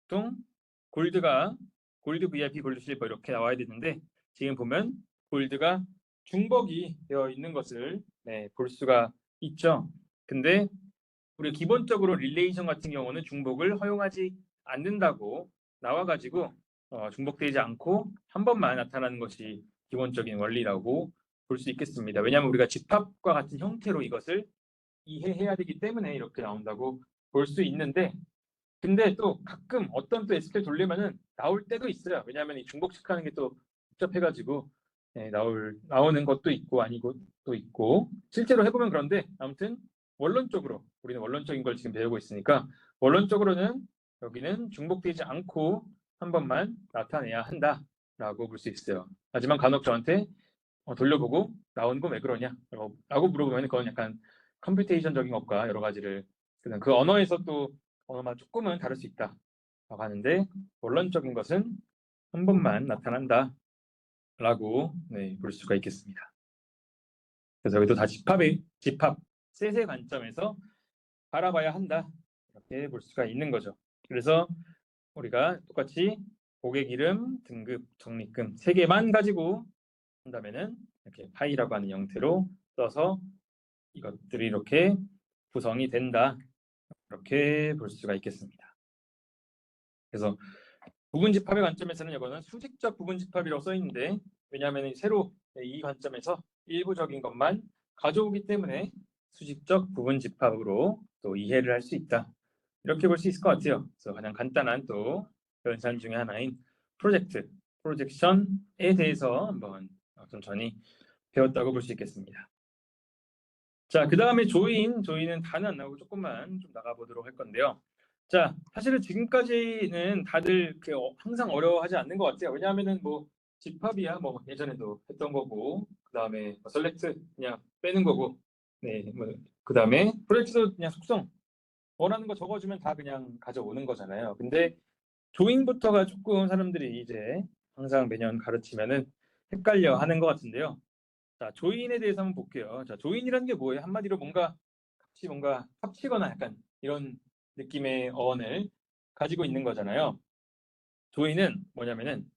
Speaker 1: 보통 골드, VIP, 골드, 실버 이렇게 나와야 되는데 지금 보면 골드가 중복이 되어 있는 것을 볼 수가 있죠. 근데 우리 기본적으로 릴레이션 같은 경우는 중복을 허용하지 않는다고 나와가지고 중복되지 않고 한 번만 나타나는 것이 기본적인 원리라고 볼 수 있겠습니다. 왜냐하면 우리가 집합과 같은 형태로 이것을 이해해야 되기 때문에 이렇게 나온다고 볼 수 있는데, 근데 또 가끔 어떤 또 SQL 돌리면은 나올 때도 있어요. 왜냐하면 이 중복식하는 게 또 복잡해가지고 나오는 것도 있고 아니고 또 있고, 실제로 해보면 그런데 아무튼 원론적으로 우리는 원론적인 걸 지금 배우고 있으니까 원론적으로는 여기는 중복되지 않고 한 번만 나타내야 한다라고 볼 수 있어요. 하지만 간혹 저한테 돌려보고 나온 거 왜 그러냐 라고 물어보면 그건 약간 컴퓨테이션적인 것과 여러 가지를 그 언어에서 또 언어만 조금은 다를 수 있다 라고 하는데, 원론적인 것은 한 번만 나타난다 라고 볼 수가 있겠습니다. 그래서 여기도 다 집합 셋의 관점에서 바라봐야 한다 이렇게 볼 수가 있는 거죠. 그래서 우리가 똑같이 고객 이름, 등급, 적립금 세 개만 가지고 한다면은 이렇게 파이라고 하는 형태로 써서 이것들이 이렇게 구성이 된다 이렇게 볼 수가 있겠습니다. 그래서 부분집합의 관점에서는 이거는 수직적 부분집합이라고 써 있는데, 왜냐하면 새로 이 관점에서 일부적인 것만 가져오기 때문에 수직적 부분집합으로 또 이해를 할 수 있다 이렇게 볼 수 있을 것 같아요. 그래서 가장 간단한 또 연산 중에 하나인 프로젝션에 대해서 한번 천천히 배웠다고 볼 수 있겠습니다. 자, 그 다음에 조인은 다는 안 나오고 조금만 좀 나가보도록 할 건데요. 자, 사실은 지금까지는 다들 항상 어려워하지 않는 것 같아요. 왜냐하면은 뭐 집합이야 뭐 예전에도 했던 거고, 그 다음에 셀렉트 그냥 빼는 거고, 그 다음에 프로젝트도 그냥 속성 원하는 거 적어주면 다 그냥 가져오는 거잖아요. 근데 조인부터가 조금 사람들이 이제 항상 매년 가르치면은 헷갈려 하는 것 같은데요. 자, 조인에 대해서 한번 볼게요. 자, 조인이라는 게 뭐예요? 한마디로 뭔가 합치거나 약간 이런 느낌의 어원을 가지고 있는 거잖아요. 조인은 뭐냐면은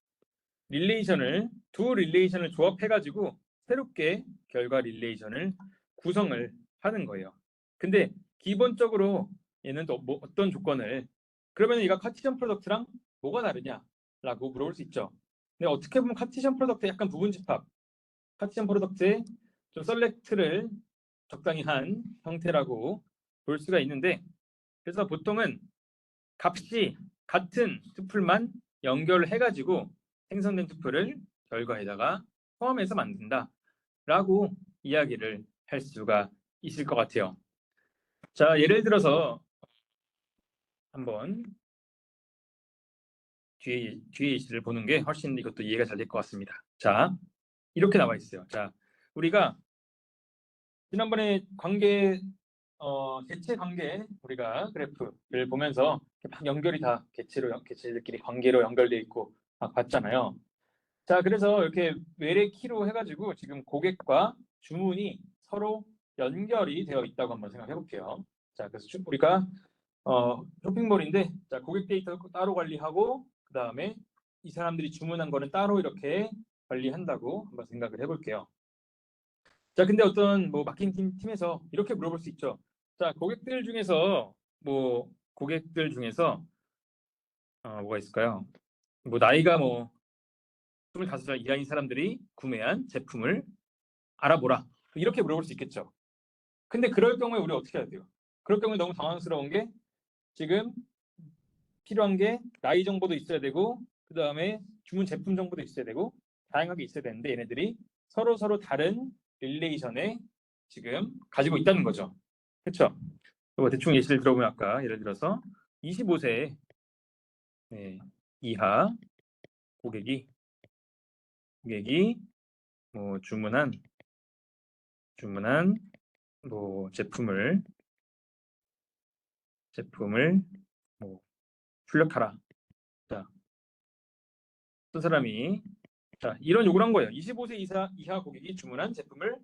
Speaker 1: 두 릴레이션을 조합해가지고 새롭게 결과 릴레이션을 구성을 하는 거예요. 근데 기본적으로 얘는 또 어떤 조건을, 그러면 얘가 카티전 프로덕트랑 뭐가 다르냐라고 물어볼 수 있죠. 근데 어떻게 보면 카티전 프로덕트 약간 부분집합, 카티전 프로덕트의 좀 셀렉트를 적당히 한 형태라고 볼 수가 있는데, 그래서 보통은 값이 같은 투플만 연결을 해가지고 생성된 투플을 결과에다가 포함해서 만든다 라고 이야기를 할 수가 있을 것 같아요. 자, 예를 들어서 한번 뒤에 예시를 보는 게 훨씬 이것도 이해가 잘 될 것 같습니다. 자, 이렇게 나와 있어요. 자, 우리가 지난번에 개체 관계 우리가 그래프를 보면서 막 연결이 다 개체들끼리 관계로 연결되어 있고 막 봤잖아요. 자, 그래서 이렇게 외래 키로 해가지고 지금 고객과 주문이 서로 연결이 되어 있다고 한번 생각해 볼게요. 자, 그래서 우리가 쇼핑몰인데, 자, 고객 데이터 따로 관리하고 그 다음에 이 사람들이 주문한 거는 따로 이렇게 관리한다고 한번 생각을 해볼게요. 자, 근데 어떤 뭐 마케팅 팀에서 이렇게 물어볼 수 있죠. 자, 고객들 중에서 뭐가 있을까요? 뭐 나이가 25살 이하인 사람들이 구매한 제품을 알아보라. 이렇게 물어볼 수 있겠죠. 근데 그럴 경우에 우리 어떻게 해야 돼요? 그럴 경우에 너무 당황스러운 게, 지금 필요한 게 나이 정보도 있어야 되고 그 다음에 주문 제품 정보도 있어야 되고 다양하게 있어야 되는데, 얘네들이 서로 다른 릴레이션에 지금 가지고 있다는 거죠. 그렇죠? 대충 예시를 들어보면 아까 예를 들어서 25세 이하 고객이 뭐 주문한 뭐 제품을 뭐 출력하라. 자, 어떤 사람이 이런 요구를 한 거예요. 25세 이하 고객이 주문한 제품을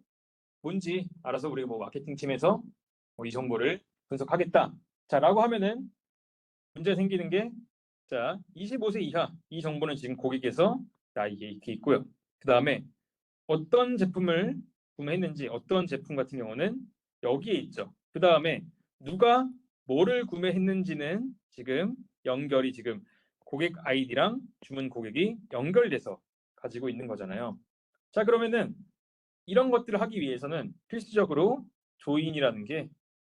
Speaker 1: 뭔지 알아서 우리 마케팅 팀에서 이 정보를 분석하겠다. 자, 라고 하면은 문제 생기는 게, 자, 25세 이하 이 정보는 지금 고객에서 이게 이렇게 있고요. 그 다음에 어떤 제품을 구매했는지, 어떤 제품 같은 경우는 여기에 있죠. 그 다음에 누가 뭐를 구매했는지는 지금 연결이 지금 고객 아이디랑 주문 고객이 연결돼서 가지고 있는 거잖아요. 자, 그러면은 이런 것들을 하기 위해서는 필수적으로 조인이라는 게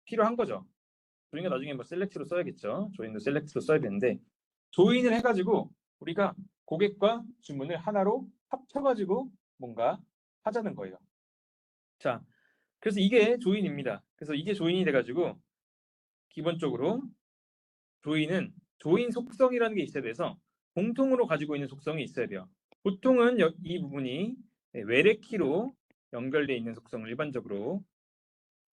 Speaker 1: 필요한 거죠. 조인은 나중에 뭐 셀렉트로 써야겠죠. 조인도 셀렉트로 써야 되는데 조인을 해가지고 우리가 고객과 주문을 하나로 합쳐가지고 뭔가 하자는 거예요. 자, 그래서 이게 조인입니다. 그래서 이게 조인이 돼가지고 기본적으로 조인은 조인 속성이라는 게 있어야 돼서 공통으로 가지고 있는 속성이 있어야 돼요. 보통은 이 부분이 외래키로 연결되어 있는 속성을 일반적으로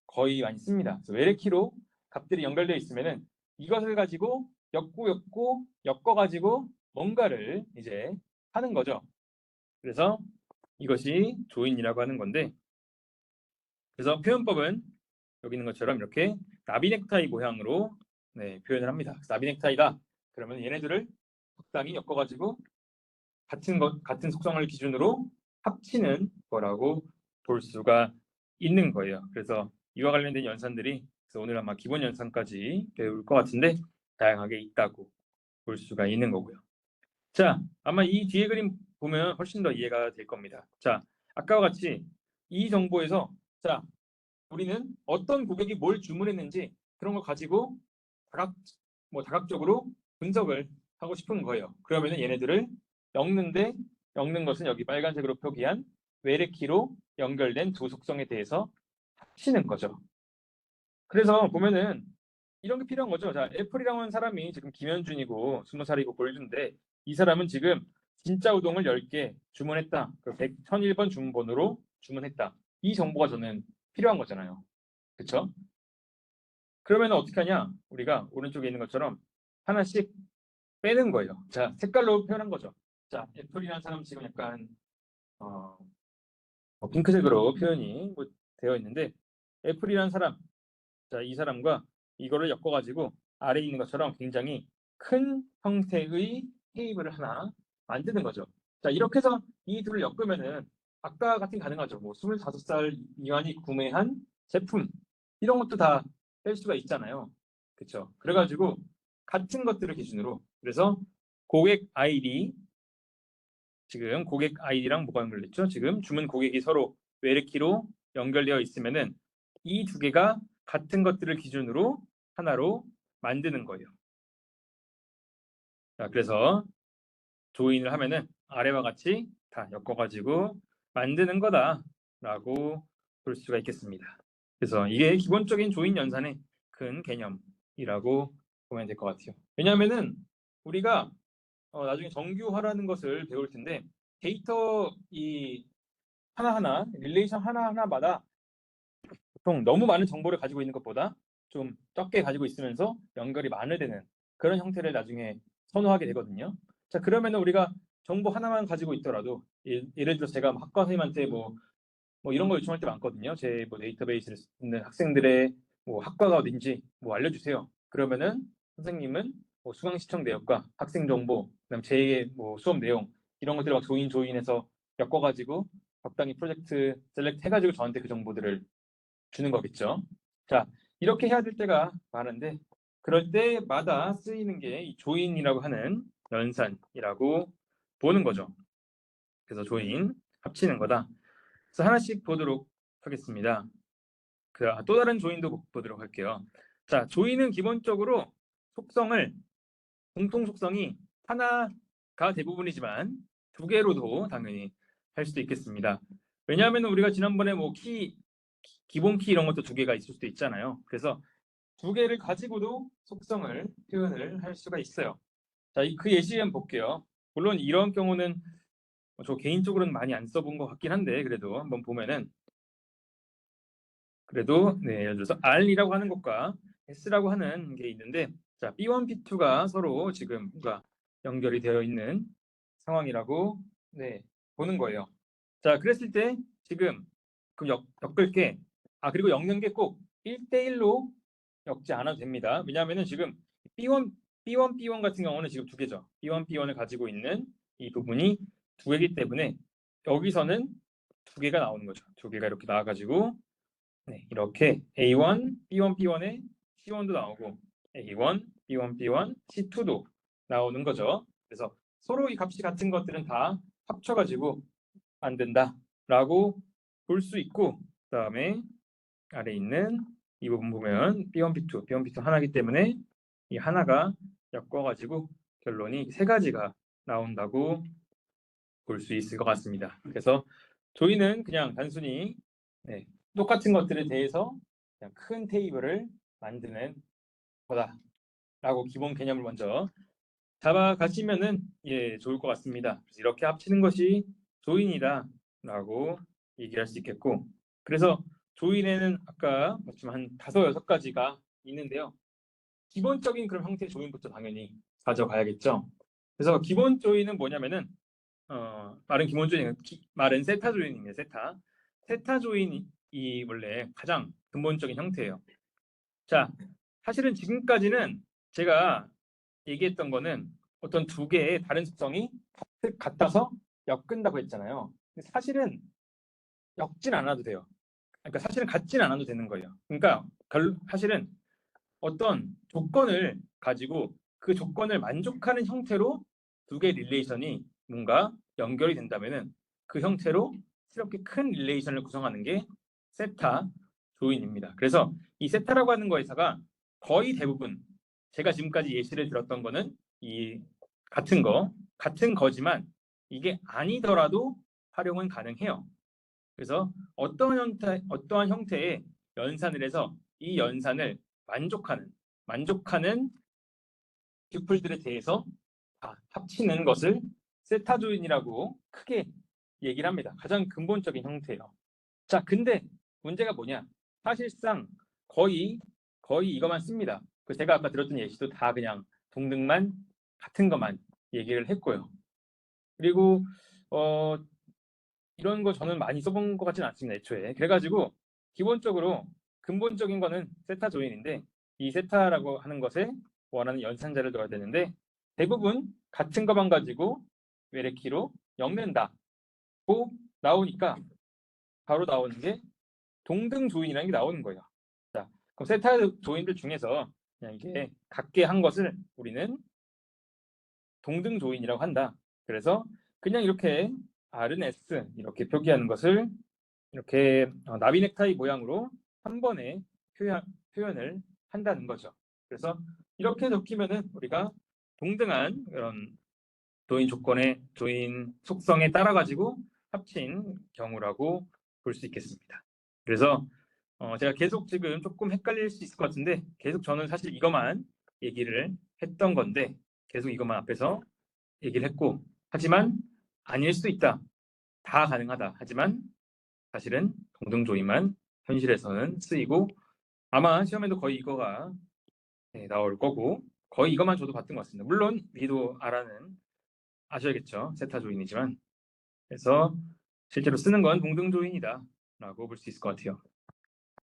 Speaker 1: 거의 많이 씁니다. 그래서 외래키로 값들이 연결되어 있으면은 이것을 가지고 엮어가지고 뭔가를 이제 하는 거죠. 그래서 이것이 조인이라고 하는 건데, 그래서 표현법은 여기 있는 것처럼 이렇게 나비 넥타이 모양으로 표현을 합니다. 나비 넥타이다. 그러면 얘네들을 적당히 엮어가지고 같은 속성을 기준으로 합치는 거라고 볼 수가 있는 거예요. 그래서 이와 관련된 연산들이 그래서 오늘 아마 기본 연산까지 배울 것 같은데 다양하게 있다고 볼 수가 있는 거고요. 자, 아마 이 뒤에 그림 보면 훨씬 더 이해가 될 겁니다. 자, 아까와 같이 이 정보에서 자, 우리는 어떤 고객이 뭘 주문했는지 그런 걸 가지고 다각적으로 분석을 하고 싶은 거예요. 그러면은 얘네들을 엮는 것은 여기 빨간색으로 표기한 외래키로 연결된 두 속성에 대해서 합치는 거죠. 그래서 보면은 이런 게 필요한 거죠. 자, 애플이라고 하는 사람이 지금 김현준이고 20살이고 보여준데 이 사람은 지금 진짜 우동을 10개 주문했다. 그 1001번 주문번호로 주문했다. 이 정보가 저는 필요한 거잖아요. 그렇죠? 그러면 어떻게 하냐? 우리가 오른쪽에 있는 것처럼 하나씩 빼는 거예요. 자, 색깔로 표현한 거죠. 자, 애플이라는 사람 지금 약간 핑크색으로 표현이 되어 있는데 애플이라는 사람, 자, 이 사람과 이거를 엮어가지고 아래에 있는 것처럼 굉장히 큰 형태의 테이블을 하나 만드는 거죠. 자, 이렇게 해서 이 둘을 엮으면은 아까 같은 가능하죠. 뭐 25살 미만이 구매한 제품 이런 것도 다 뺄 수가 있잖아요. 그렇죠? 그래가지고 같은 것들을 기준으로 그래서 고객 아이디 지금 고객 아이디랑 뭐가 연결됐죠? 지금 주문 고객이 서로 외래키로 연결되어 있으면은 이 두 개가 같은 것들을 기준으로 하나로 만드는 거예요. 자, 그래서 조인을 하면은 아래와 같이 다 엮어가지고 만드는 거다라고 볼 수가 있겠습니다. 그래서 이게 기본적인 조인 연산의 큰 개념이라고 보면 될 것 같아요. 왜냐하면은 우리가 나중에 정규화라는 것을 배울 텐데 데이터 이 하나하나 릴레이션 하나하나마다 보통 너무 많은 정보를 가지고 있는 것보다 좀 적게 가지고 있으면서 연결이 많이 되는 그런 형태를 나중에 선호하게 되거든요. 자, 그러면은 우리가 정보 하나만 가지고 있더라도 예를 들어서 제가 학과 선생님한테 뭐 이런 거 요청할 때 많거든요. 제 뭐 데이터베이스를 쓰는 학생들의 뭐 학과가 어딘지 뭐 알려주세요. 그러면은 선생님은 뭐 수강 시청 내역과 학생 정보, 그다음 제 뭐 수업 내용 이런 것들을 막 조인해서 엮어가지고 적당히 프로젝트 셀렉트 해가지고 저한테 그 정보들을 주는 거겠죠. 자, 이렇게 해야 될 때가 많은데 그럴 때마다 쓰이는 게 이 조인이라고 하는 연산이라고 보는 거죠. 그래서 조인 합치는 거다. 그래서 하나씩 보도록 하겠습니다. 또 다른 조인도 보도록 할게요. 자, 조인은 기본적으로 공통 속성이 하나가 대부분이지만 두 개로도 당연히 할 수도 있겠습니다. 왜냐하면 우리가 지난번에 뭐 기본 키 이런 것도 두 개가 있을 수도 있잖아요. 그래서 두 개를 가지고도 속성을 표현을 할 수가 있어요. 자, 그 예시 한번 볼게요. 물론 이런 경우는 저 개인적으로는 많이 안 써본 것 같긴 한데 그래도 한번 보면은 그래도 예를 들어서 R이라고 하는 것과 S라고 하는 게 있는데 자, B1, B2가 서로 지금 뭔가 연결이 되어 있는 상황이라고 보는 거예요. 자, 그랬을 때 지금 그럼 엮을 게 그리고 엮는 게 꼭 1대1로 엮지 않아도 됩니다. 왜냐하면은 지금 B1 같은 경우는 지금 두 개죠. B1, B1을 가지고 있는 이 부분이 두 개이기 때문에 여기서는 두 개가 나오는 거죠. 두 개가 이렇게 나와가지고 이렇게 A1, B1, B1에 C1도 나오고 A1, B1, B1, C2도 나오는 거죠. 그래서 서로 이 값이 같은 것들은 다 합쳐가지고 만든다라고 볼 수 있고, 그다음에 아래 있는 이 부분 보면 B1, B2, B1, B2 하나이기 때문에 이 하나가 엮어가지고 결론이 세 가지가 나온다고 볼 수 있을 것 같습니다. 그래서 조인은 그냥 단순히 똑같은 것들에 대해서 그냥 큰 테이블을 만드는 거다라고 기본 개념을 먼저 잡아가시면은 좋을 것 같습니다. 그래서 이렇게 합치는 것이 조인이다라고 얘기할 수 있겠고, 그래서 조인에는 아까 마침 한 5-6가지가 있는데요. 기본적인 그런 형태의 조인부터 당연히 가져가야겠죠. 그래서 기본 조인은 뭐냐면은 말은 기본 조인은 말은 세타 조인입니다. 세타 조인이 원래 가장 근본적인 형태예요. 자, 사실은 지금까지는 제가 얘기했던 거는 어떤 두 개의 다른 특성이 같아서 엮은다고 했잖아요. 근데 사실은 엮진 않아도 돼요. 그러니까 사실은 같진 않아도 되는 거예요. 그러니까 사실은 어떤 조건을 가지고 그 조건을 만족하는 형태로 두 개의 릴레이션이 뭔가 연결이 된다면은 그 형태로 이렇게 큰 릴레이션을 구성하는 게 세타 조인입니다. 그래서 이 세타라고 하는 거에서가 거의 대부분 제가 지금까지 예시를 들었던 거는 이 같은 거지만 이게 아니더라도 활용은 가능해요. 그래서 어떠한 형태의 연산을 해서 이 연산을 만족하는 튜플들에 대해서 다 합치는 것을 세타 조인이라고 크게 얘기를 합니다. 가장 근본적인 형태예요. 자, 근데 문제가 뭐냐? 사실상 거의 이것만 씁니다. 제가 아까 들었던 예시도 다 그냥 동등만 같은 것만 얘기를 했고요. 그리고 이런 거 저는 많이 써본 것 같지는 않습니다. 애초에. 그래가지고 기본적으로 근본적인 거는 세타 조인인데 이 세타라고 하는 것에 원하는 연산자를 넣어야 되는데 대부분 같은 것만 가지고 웨레키로 엮는다고 나오니까 바로 나오는 게 동등 조인이라는 게 나오는 거예요. 자, 그럼 세타 조인들 중에서 그냥 이게 같게 한 것을 우리는 동등 조인이라고 한다. 그래서 그냥 이렇게 R은 S 이렇게 표기하는 것을 이렇게 나비 넥타이 모양으로 한 번에 표현을 한다는 거죠. 그래서 이렇게 적히면은 우리가 동등한 그런 조인 속성에 따라 가지고 합친 경우라고 볼 수 있겠습니다. 그래서 제가 계속 지금 조금 헷갈릴 수 있을 것 같은데 계속 저는 사실 이것만 얘기를 했던 건데 계속 이것만 앞에서 얘기를 했고, 하지만 아닐 수도 있다. 다 가능하다. 하지만 사실은 동등조인만 현실에서는 쓰이고 아마 시험에도 거의 이거가 나올 거고 거의 이것만 저도 봤던 것 같습니다. 물론 위도 아라는 아셔야겠죠. 세타 조인이지만. 그래서 실제로 쓰는 건 동등조인이다 라고 볼 수 있을 것 같아요.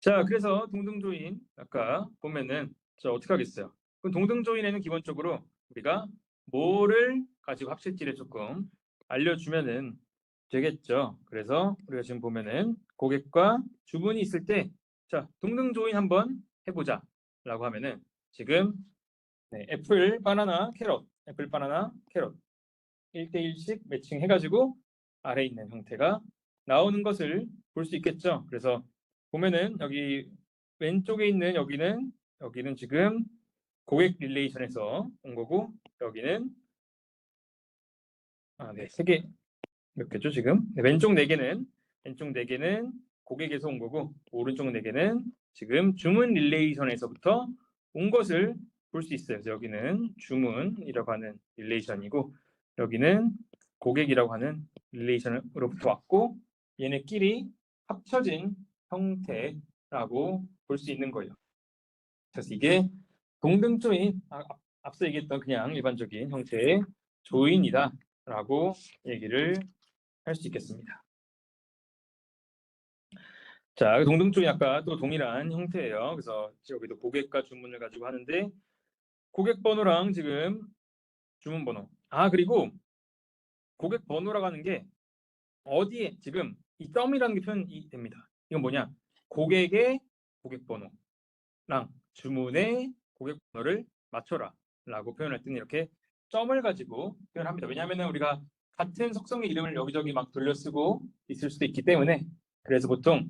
Speaker 1: 자, 그래서 동등조인 아까 보면은 어떻게 하겠어요? 그럼 동등조인에는 기본적으로 우리가 뭐를 가지고 합칠지를 조금 알려주면은 되겠죠. 그래서 우리가 지금 보면은 고객과 주문이 있을 때 자, 동등조인 한번 해보자 라고 하면은 지금 애플, 바나나, 캐럿 1대1씩 매칭해가지고 아래에 있는 형태가 나오는 것을 볼 수 있겠죠. 그래서 보면은 여기 왼쪽에 있는 여기는 지금 고객 릴레이션에서 온 거고 여기는 세 개 몇 개죠 지금? 왼쪽 네 개는 고객에서 온 거고 오른쪽 네 개는 지금 주문 릴레이션에서부터 온 것을 볼 수 있어요. 그래서 여기는 주문이라고 하는 릴레이션이고 여기는 고객이라고 하는 릴레이션으로부터 왔고 얘네끼리 합쳐진 형태라고 볼 수 있는 거예요. 그래서 이게 동등조인, 앞서 얘기했던 그냥 일반적인 형태의 조인이다라고 얘기를 할 수 있겠습니다. 자, 동등조인 아까 또 동일한 형태예요. 그래서 여기도 고객과 주문을 가지고 하는데 고객 번호랑 지금 주문 번호. 그리고 고객 번호라고 하는 게 어디에 지금 이 썸이라는 게 표현이 됩니다. 이건 뭐냐? 고객의 고객 번호랑 주문의 고객 번호를 맞춰라 라고 표현할 때는 이렇게 점을 가지고 표현합니다. 왜냐하면 우리가 같은 속성의 이름을 여기저기 막 돌려 쓰고 있을 수도 있기 때문에 그래서 보통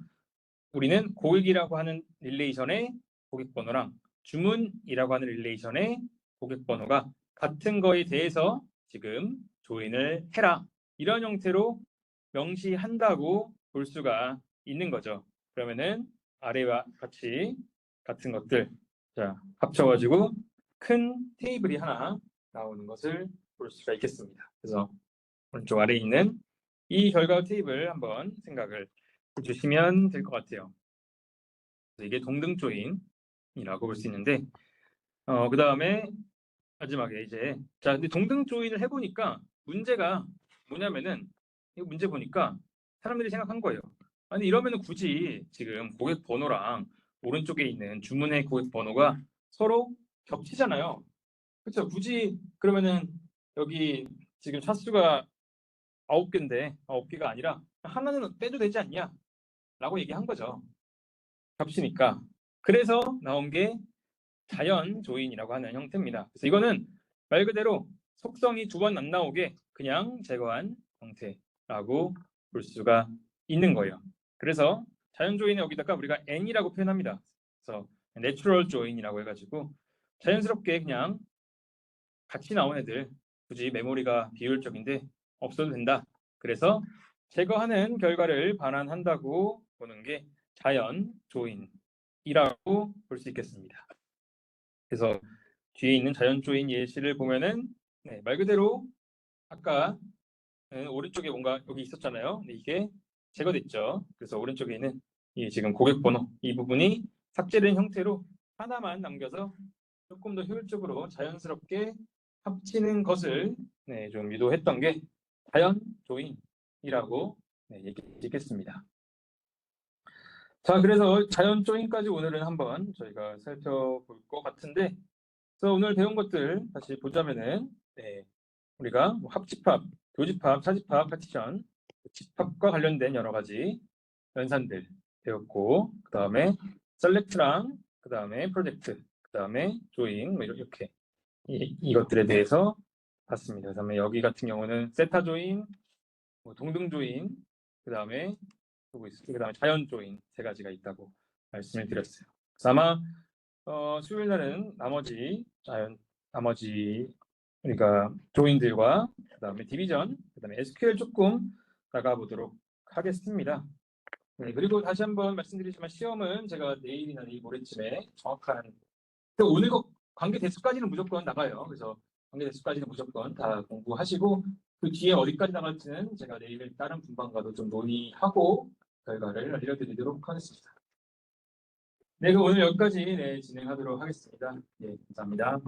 Speaker 1: 우리는 고객이라고 하는 릴레이션의 고객 번호랑 주문이라고 하는 릴레이션의 고객 번호가 같은 거에 대해서 지금 조인을 해라. 이런 형태로 명시한다고 볼 수가 있는 거죠. 그러면은 아래와 같이 같은 것들 자 합쳐가지고 큰 테이블이 하나 나오는 것을 볼 수가 있겠습니다. 그래서 오른쪽 아래에 있는 이 결과 테이블 한번 생각을 해주시면 될 것 같아요. 이게 동등 조인이라고 볼 수 있는데 그 다음에 마지막에 이제 자 근데 동등 조인을 해보니까 문제가 뭐냐면은 이거 문제 보니까 사람들이 생각한 거예요. 아니 이러면은 굳이 지금 고객 번호랑 오른쪽에 있는 주문의 고객 번호가 서로 겹치잖아요. 그렇죠? 굳이 그러면은 여기 지금 차수가 9개인데 9개가 아니라 하나는 빼도 되지 않냐? 라고 얘기한 거죠. 겹치니까. 그래서 나온 게 자연 조인이라고 하는 형태입니다. 그래서 이거는 말 그대로 속성이 두 번 안 나오게 그냥 제거한 형태라고 볼 수가 있는 거예요. 그래서 자연 조인을 여기다가 우리가 n이라고 표현합니다. 그래서 내추럴 조인이라고 해가지고 자연스럽게 그냥 같이 나온 애들 굳이 메모리가 비효율적인데 없어도 된다. 그래서 제거하는 결과를 반환한다고 보는 게 자연 조인이라고 볼 수 있겠습니다. 그래서 뒤에 있는 자연 조인 예시를 보면은 말 그대로 아까 오른쪽에 뭔가 여기 있었잖아요. 근데 이게 제거됐죠. 그래서 오른쪽에 있는 이 지금 고객 번호 이 부분이 삭제된 형태로 하나만 남겨서 조금 더 효율적으로 자연스럽게 합치는 것을 좀 유도했던 게 자연 조인이라고 얘기했습니다. 자, 그래서 자연 조인까지 오늘은 한번 저희가 살펴볼 것 같은데, 그래서 오늘 배운 것들 다시 보자면은 우리가 뭐 합집합, 교집합, 차집합, 파티션, 집합과 관련된 여러 가지 연산들 배웠고, 그 다음에 셀렉트랑 그 다음에 프로젝트, 그 다음에 조인 뭐 이렇게 이것들에 대해서 봤습니다. 그 다음에 여기 같은 경우는 세타 조인, 뭐 동등 조인, 그 다음에 자연 조인 세 가지가 있다고 말씀을 드렸어요. 그래서 아마 수요일 날은 나머지 우리가 조인들과 그 다음에 디비전, 그 다음에 SQL 조금 나가보도록 하겠습니다. 네, 그리고 다시 한번 말씀드리지만 시험은 제가 내일이나 내일 모레쯤에 정확한 오늘 관계 대수까지는 무조건 나가요. 그래서 관계 대수까지는 무조건 다 공부하시고 그 뒤에 어디까지 나갈지는 제가 내일 다른 분반과도 좀 논의하고 결과를 알려드리도록 하겠습니다. 네, 그럼 오늘 여기까지 진행하도록 하겠습니다. 네, 감사합니다.